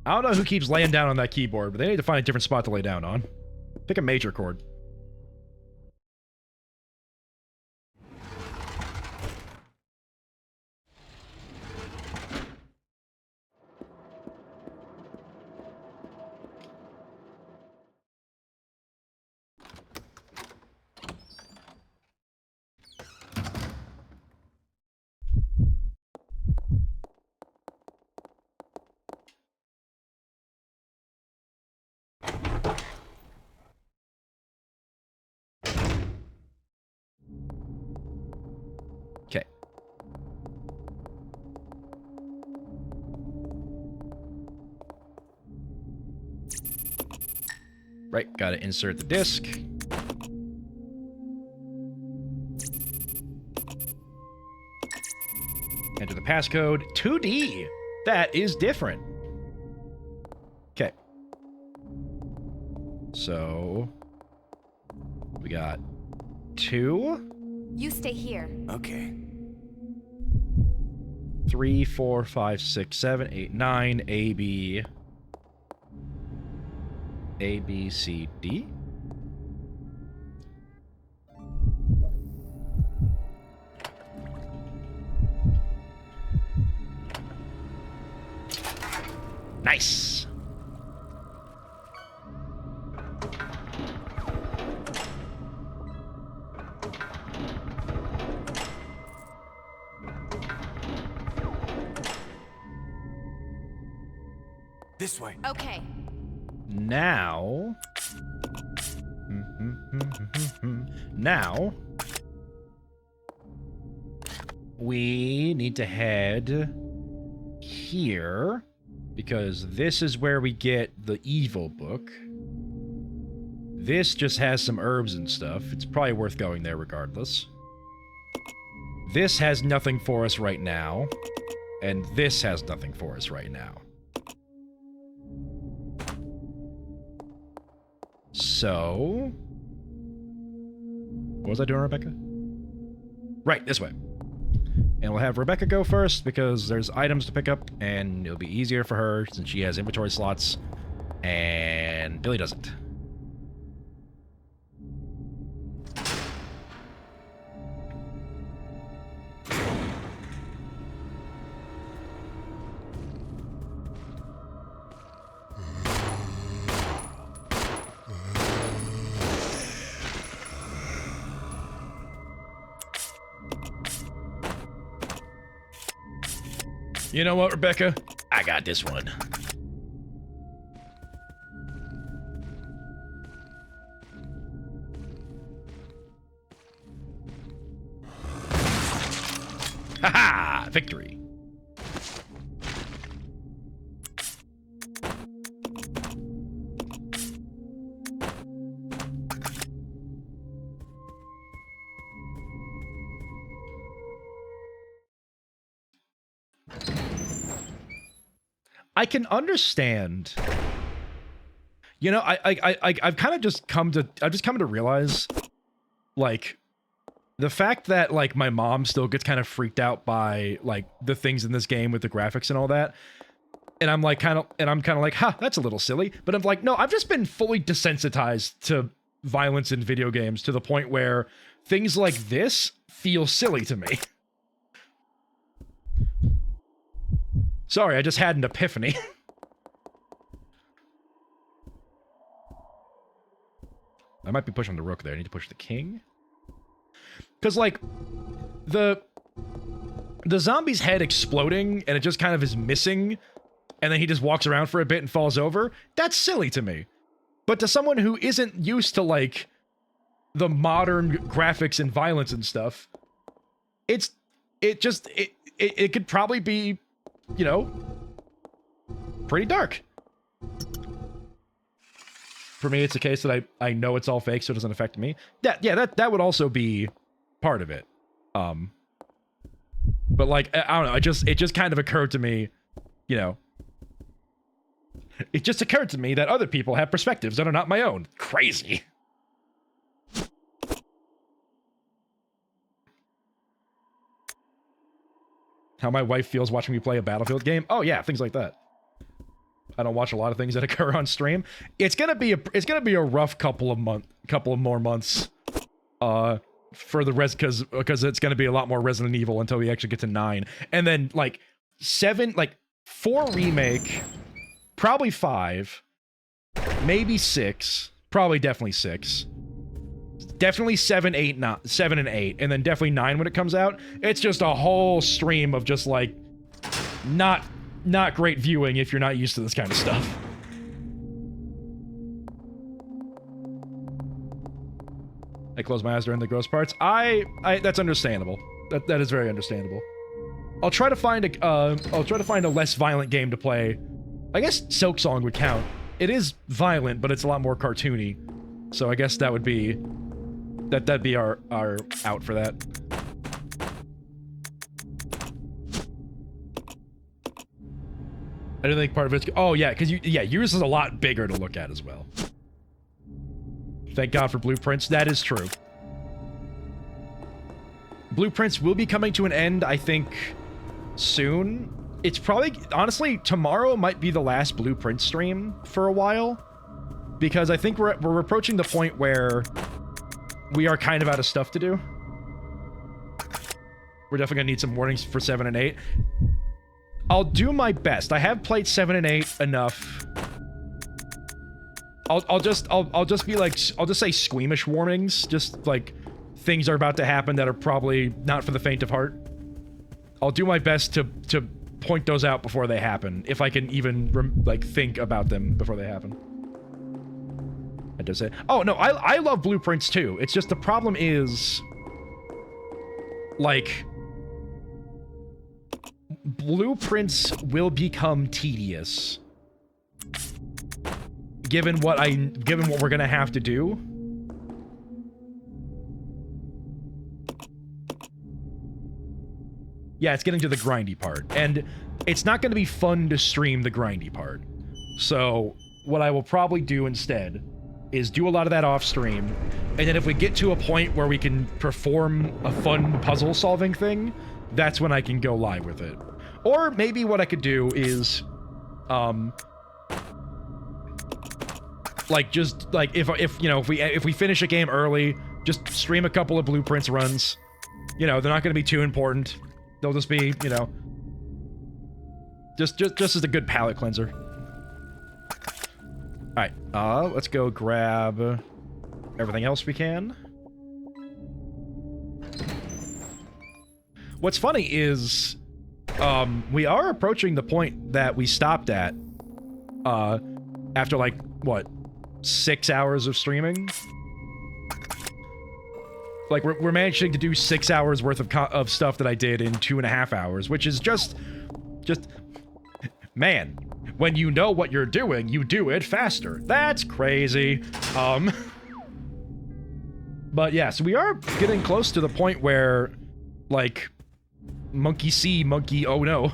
I don't know who keeps laying down on that keyboard, but they need to find a different spot to lay down on. Pick a major chord. Okay. Right, gotta insert the disc. Enter the passcode. 2D! That is different. Okay. So we got 2. You stay here. Okay. 3, 4, 5, 6, 7, 8, 9. A, B. A, B, C, D. Nice. This way. Okay. Now... Now... we need to head here, because this is where we get the evil book. This just has some herbs and stuff. It's probably worth going there regardless. This has nothing for us right now, and this has nothing for us right now. So... what was I doing, Rebecca? Right, this way. And we'll have Rebecca go first, because there's items to pick up, and it'll be easier for her, since she has inventory slots, and Billy doesn't. You know what, Rebecca? I got this one. Ha-ha! Victory. I can understand. You know, I've kind of just come to realize, like, the fact that, like, my mom still gets kind of freaked out by, like, the things in this game with the graphics and all that. And I'm like, I'm kind of like, ha, that's a little silly. But I'm like, no, I've just been fully desensitized to violence in video games to the point where things like this feel silly to me. Sorry, I just had an epiphany. I might be pushing the rook there. I need to push the king. Because, like, the zombie's head exploding and it just kind of is missing, and then he just walks around for a bit and falls over, that's silly to me. But to someone who isn't used to, like, the modern graphics and violence and stuff, it could probably be, you know, pretty dark. For me, it's a case that I know it's all fake, so it doesn't affect me. That would also be part of it. But, like, I don't know, it just kind of occurred to me, you know. It just occurred to me that other people have perspectives that are not my own. Crazy. How my wife feels watching me play a Battlefield game? Oh yeah, things like that. I don't watch a lot of things that occur on stream. It's gonna be a rough couple of more months, for the because it's gonna be a lot more Resident Evil until we actually get to 9, and then like 4 remake, probably 5, maybe 6, probably definitely 6. Definitely 7 and 8, and then definitely 9 when it comes out. It's just a whole stream of just, like, not great viewing if you're not used to this kind of stuff. I close my eyes during the gross parts. That's understandable. That is very understandable. I'll try to find a less violent game to play. I guess Silk Song would count. It is violent, but it's a lot more cartoony. So I guess that would be that'd be our out for that. I don't think part of it's... oh, yeah, because yours is a lot bigger to look at as well. Thank God for Blueprints. That is true. Blueprints will be coming to an end, I think, soon. It's probably, honestly, tomorrow might be the last Blueprint stream for a while. Because I think we're approaching the point where we are kind of out of stuff to do. We're definitely gonna need some warnings for 7 and 8. I'll do my best. I have played 7 and 8 enough. I'll just say squeamish warnings, just like things are about to happen that are probably not for the faint of heart. I'll do my best to point those out before they happen, if I can even like think about them before they happen. I just say, oh no, I love Blueprints too. It's just the problem is, like, Blueprints will become tedious given what we're gonna have to do. Yeah, it's getting to the grindy part, and it's not gonna be fun to stream the grindy part. So what I will probably do instead is do a lot of that off stream, and then if we get to a point where we can perform a fun puzzle solving thing, that's when I can go live with it. Or maybe what I could do is, like, just, like, if we finish a game early, just stream a couple of Blueprints runs. You know, they're not going to be too important. They'll just be, you know, just as a good palate cleanser. Alright, let's go grab everything else we can. What's funny is, we are approaching the point that we stopped at, after, like, what, 6 hours of streaming? Like, we're managing to do 6 hours worth of stuff that I did in 2.5 hours, which is just, man, when you know what you're doing, you do it faster. That's crazy. But yeah, so we are getting close to the point where, like, monkey see, monkey oh no.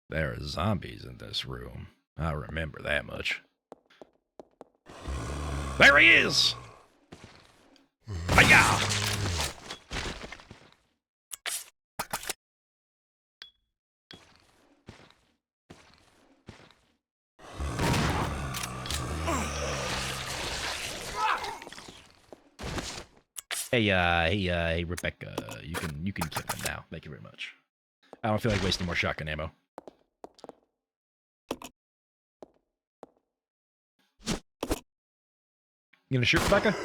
There are zombies in this room. I remember that much. There he is! Hiya! Hey, Rebecca, you can kill him now. Thank you very much. I don't feel like wasting more shotgun ammo. You gonna shoot, Rebecca?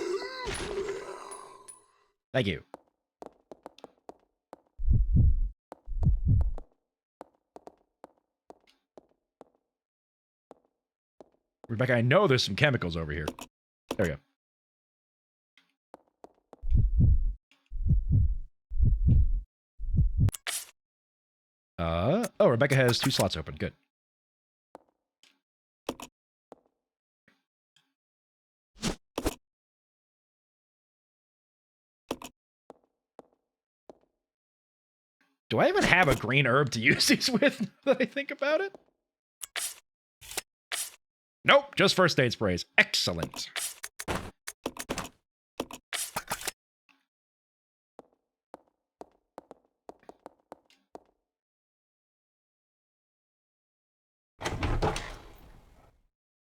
Thank you. Rebecca, I know there's some chemicals over here. There we go. Oh, Rebecca has 2 slots open. Good. Do I even have a green herb to use these with, now that I think about it? Nope, just first aid sprays. Excellent.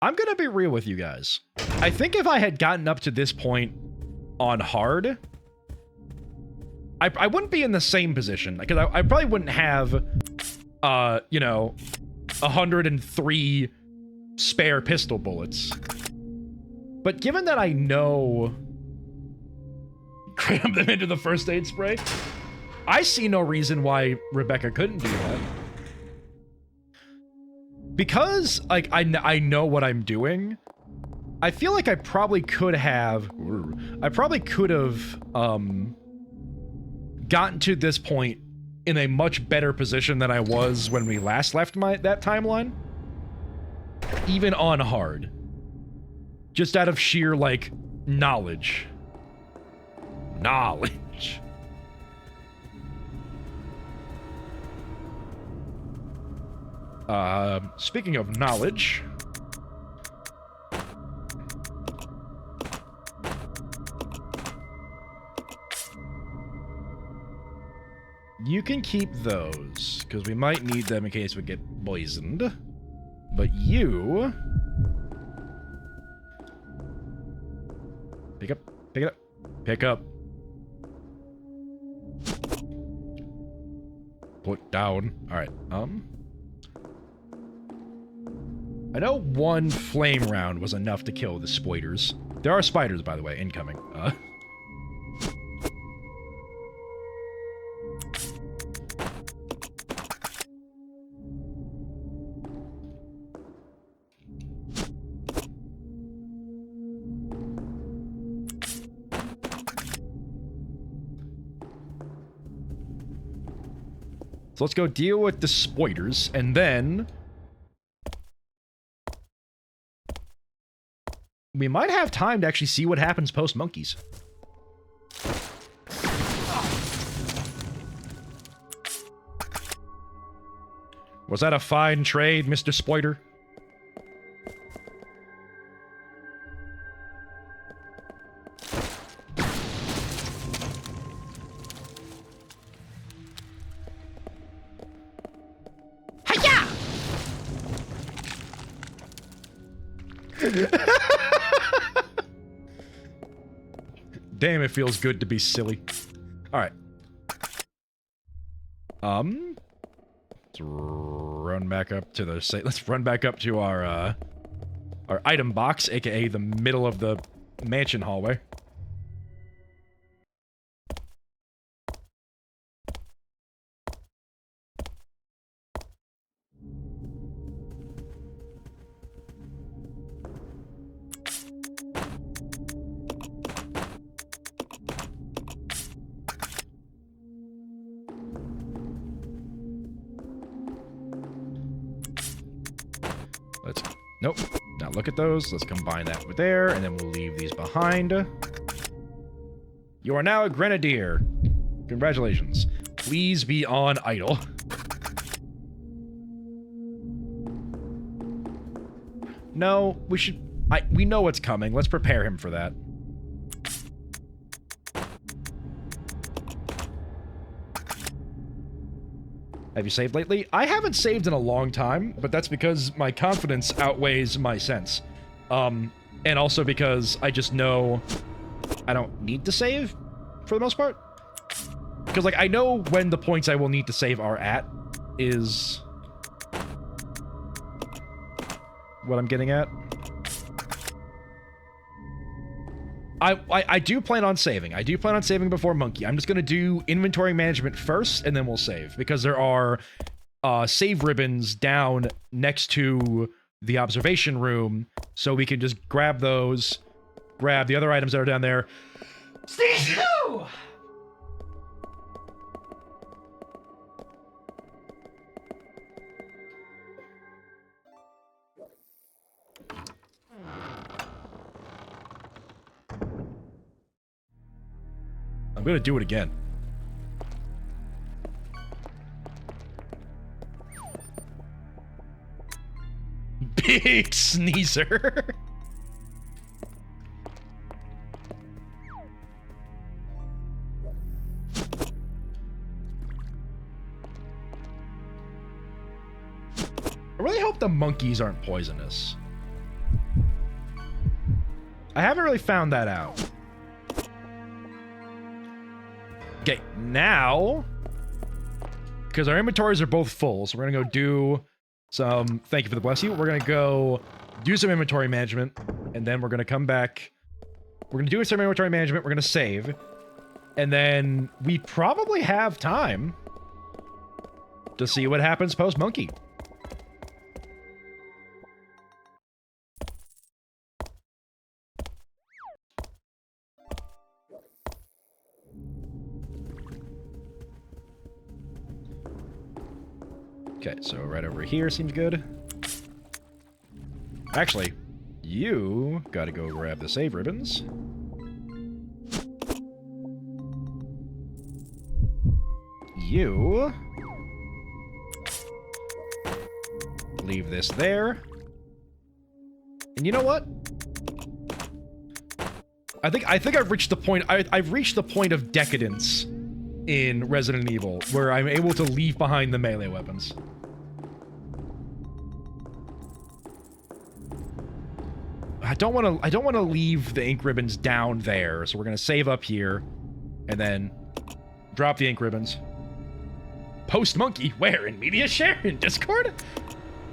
I'm gonna be real with you guys. I think if I had gotten up to this point on hard, I wouldn't be in the same position, because I probably wouldn't have, you know, 103 spare pistol bullets. But given that I know cram them into the first aid spray, I see no reason why Rebecca couldn't do that. Because, like, I know what I'm doing, I feel like I probably could have, gotten to this point in a much better position than I was when we last left that timeline. Even on hard. Just out of sheer, like, knowledge. Knowledge. Speaking of knowledge... You can keep those, because we might need them in case we get poisoned. But you... Pick up, pick it up, pick up. Put down. Alright, I know one flame round was enough to kill the spiders. There are spiders, by the way, incoming. So let's go deal with the spiders, and then... we might have time to actually see what happens post-monkeys. Was that a fine trade, Mr. Spider? Damn, it feels good to be silly. Alright. Let's run back up to the... let's run back up to our item box, aka the middle of the mansion hallway. Nope. Now look at those. Let's combine that with there, and then we'll leave these behind. You are now a grenadier. Congratulations. Please be on idle. No, we should... we know what's coming. Let's prepare him for that. Have you saved lately? I haven't saved in a long time, but that's because my confidence outweighs my sense. And also because I just know I don't need to save, for the most part. Because, like, I know when the points I will need to save are at, is what I'm getting at. I do plan on saving. I do plan on saving before Monkey. I'm just going to do inventory management first, and then we'll save. Because there are save ribbons down next to the observation room, so we can just grab those, grab the other items that are down there. I'm gonna do it again. Big sneezer. I really hope the monkeys aren't poisonous. I haven't really found that out. Okay, now, because our inventories are both full, so we're gonna go do some, thank you for the bless you, we're gonna go do some inventory management, and then we're gonna come back, we're gonna do some inventory management, we're gonna save, and then we probably have time to see what happens post-monkey. Okay, so right over here seems good. Actually, you gotta go grab the save ribbons. you. Leave this there. And you know what? I think I've reached the point. I've reached the point of decadence in Resident Evil where I'm able to leave behind the melee weapons. I don't want to leave the ink ribbons down there, so we're gonna save up here, and then drop the ink ribbons. Post Monkey, where? In Media Share? In Discord?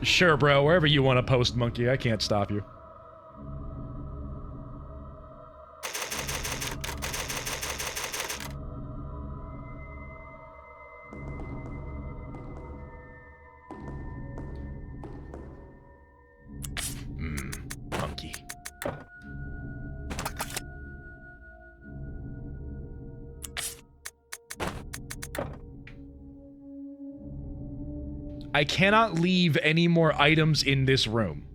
Sure, bro. Wherever you want to post Monkey, I can't stop you. Monkey. I cannot leave any more items in this room.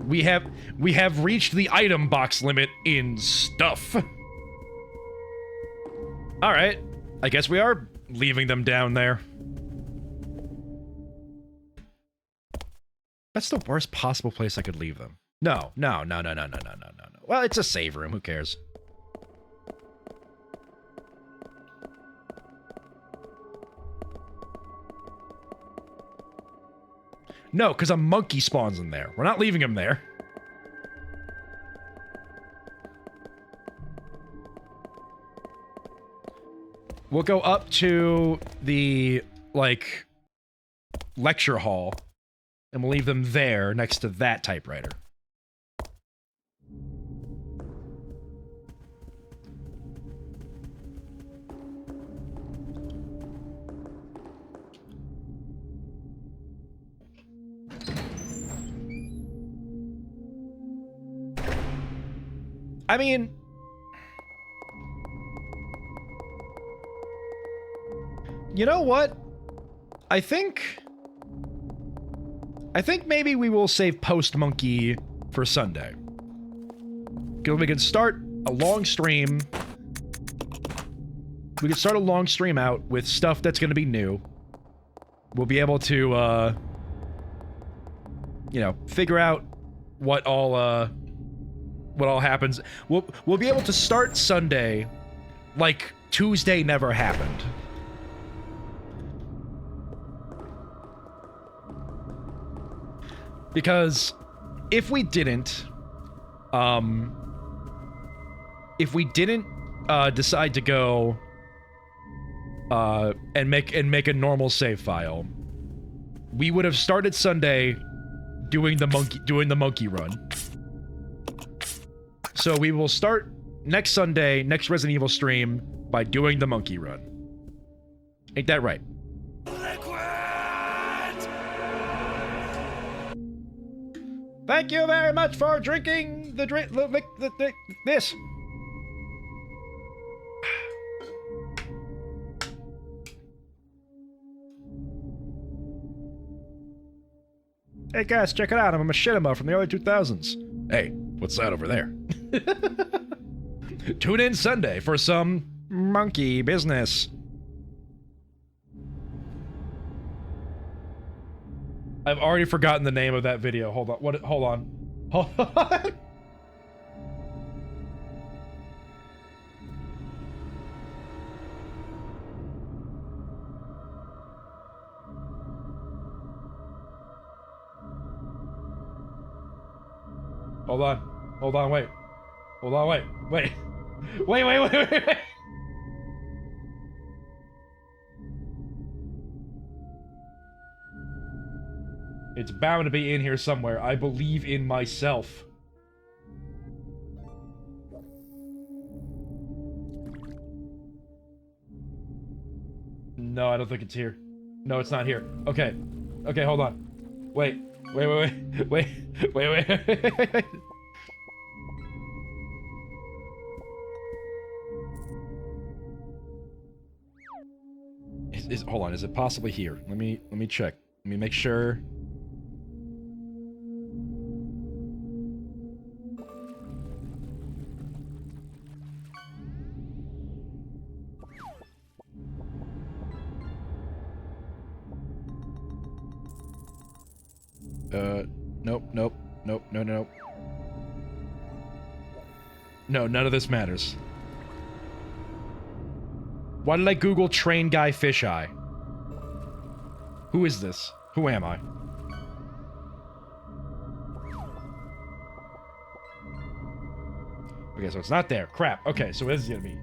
We have reached the item box limit in stuff. All right. I guess we are leaving them down there. That's the worst possible place I could leave them. No. Well, it's a save room. Who cares? No, because a monkey spawns in there. We're not leaving him there. We'll go up to the, like, lecture hall, and we'll leave them there next to that typewriter. I mean, you know what? I think maybe we will save Post Monkey for Sunday. Because we can start a long stream. We can start a long stream out with stuff that's going to be new. We'll be able to, you know, figure out what all happens. We'll be able to start Sunday like Tuesday never happened. Because if we didn't decide to go and make a normal save file, we would have started Sunday doing the monkey run. So we will start next Sunday, next Resident Evil stream, by doing the monkey run. Ain't that right? Thank you very much for drinking the drink. This. Hey guys, check it out. I'm a machinima from the early 2000s. Hey, what's that over there? Tune in Sunday for some monkey business. I've already forgotten the name of that video. Hold on. Hold on. Hold on. Hold on. Hold on, wait. Hold on, wait. Wait. Wait. It's bound to be in here somewhere. I believe in myself. No, I don't think it's here. No, it's not here. Okay. Okay, hold on. Wait. Wait. Hold on, is it possibly here? Let me check. Let me make sure. Nope, nope, nope, no, no. No, none of this matters. Why did I Google train guy fisheye? Who is this? Who am I? Okay, so it's not there. Crap. Okay, so what is it gonna be?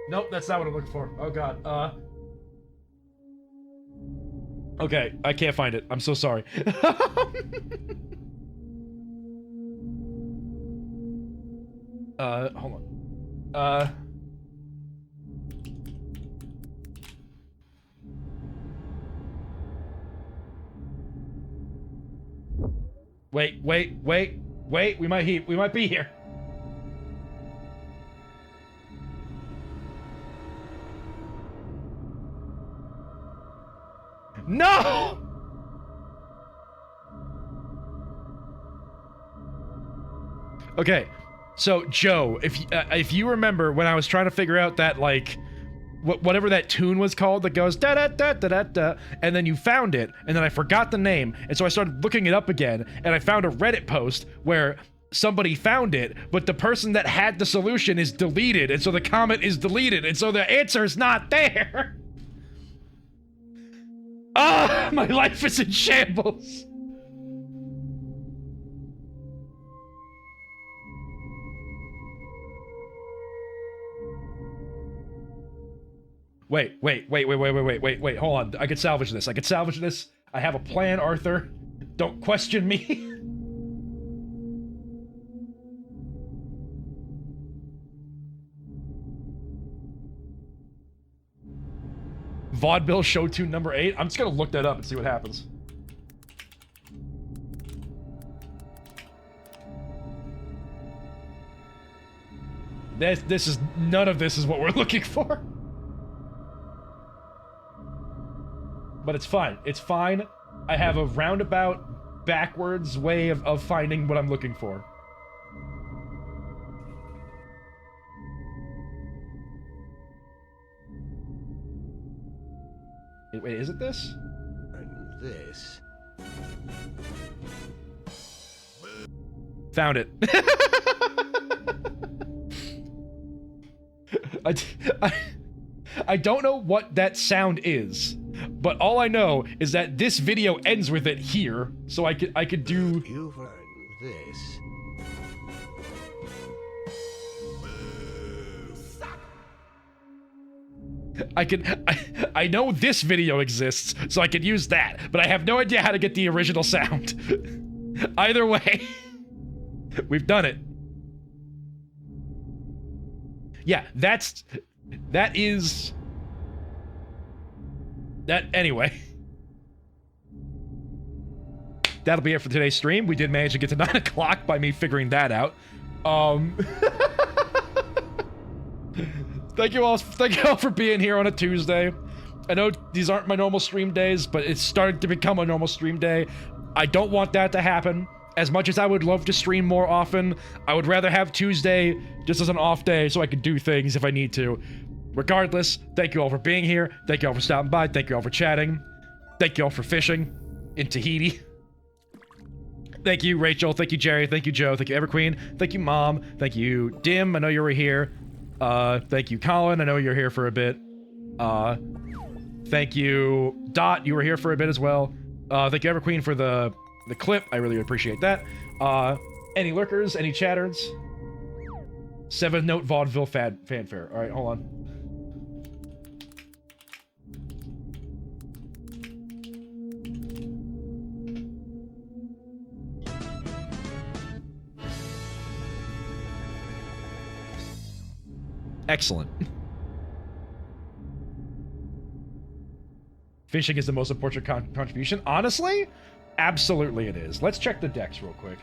Nope, that's not what I'm looking for. Oh god. Okay, I can't find it. I'm so sorry. Hold on. Wait, we might be here. No! Okay, so Joe, if you remember when I was trying to figure out that, like, whatever that tune was called that goes da da da da da da, and then you found it, and then I forgot the name, and so I started looking it up again, and I found a Reddit post where somebody found it, but the person that had the solution is deleted, and so the comment is deleted, and so the answer is not there. Ah, my life is in shambles. Wait, hold on. I could salvage this. I have a plan, Arthur. Don't question me. Vaudeville show tune number 8. I'm just gonna look that up and see what happens. This is none of this is what we're looking for. But it's fine. It's fine. I have a roundabout, backwards way of finding what I'm looking for. Wait, is it this? And this. Found it. I don't know what that sound is, but all I know is that this video ends with it here, so I could do. You've earned this. I know this video exists, so I could use that, but I have no idea how to get the original sound. Either way, we've done it. Yeah, that anyway. That'll be it for today's stream. We did manage to get to 9 o'clock by me figuring that out. Thank you all for being here on a Tuesday. I know these aren't my normal stream days, but it's starting to become a normal stream day. I don't want that to happen. As much as I would love to stream more often, I would rather have Tuesday just as an off day so I can do things if I need to. Regardless, thank you all for being here. Thank you all for stopping by. Thank you all for chatting. Thank you all for fishing in Tahiti. Thank you, Rachel. Thank you, Jerry. Thank you, Joe. Thank you, Everqueen. Thank you, Mom. Thank you, Dim. I know you were here. Thank you, Colin. I know you're here for a bit. Thank you, Dot. You were here for a bit as well. Thank you, Everqueen, for the clip. I really appreciate that. Any lurkers? Any chatters? 7-note vaudeville fanfare. All right, hold on. Excellent. Fishing is the most important contribution. Honestly, absolutely it is. Let's check the decks real quick.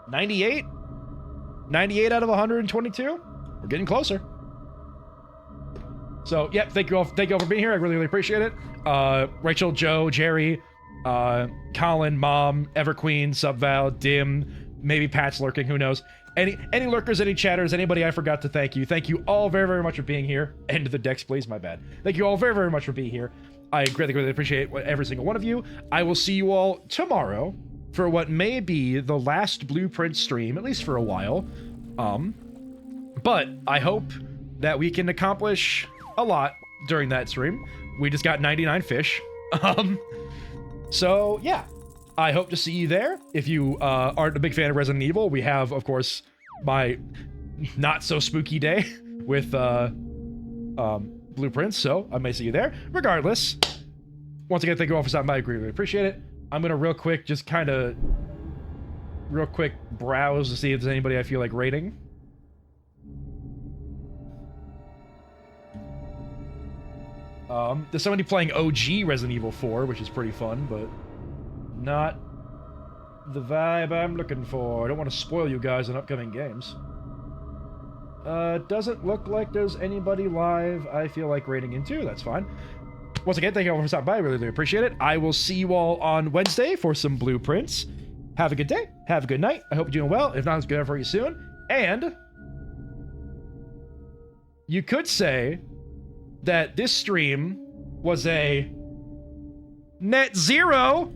98? 98 out of 122? We're getting closer. So, yeah, thank you all for being here. I really, really appreciate it. Rachel, Joe, Jerry, Colin, Mom, Everqueen, Subval, Dim, maybe Pat's lurking, who knows. Any lurkers, any chatters, anybody I forgot to thank you. Thank you all very, very much for being here. End the decks, please, my bad. Thank you all very, very much for being here. I greatly, greatly appreciate every single one of you. I will see you all tomorrow for what may be the last Blueprint stream, at least for a while. But I hope that we can accomplish a lot during that stream. We just got 99 fish. So yeah, I hope to see you there. If you aren't a big fan of Resident Evil, we have, of course, my not so spooky day with Blueprints, so I may see you there. Regardless, once again, thank you all for stopping by. I really appreciate it. I'm gonna real quick browse to see if there's anybody I feel like rating. There's somebody playing OG Resident Evil 4, which is pretty fun, but not the vibe I'm looking for. I don't want to spoil you guys on upcoming games. Doesn't look like there's anybody live I feel like rating into. That's fine. Once again, thank you all for stopping by. I really, really appreciate it. I will see you all on Wednesday for some Blueprints. Have a good day. Have a good night. I hope you're doing well. If not, it's good for you soon. And you could say that this stream was a net zero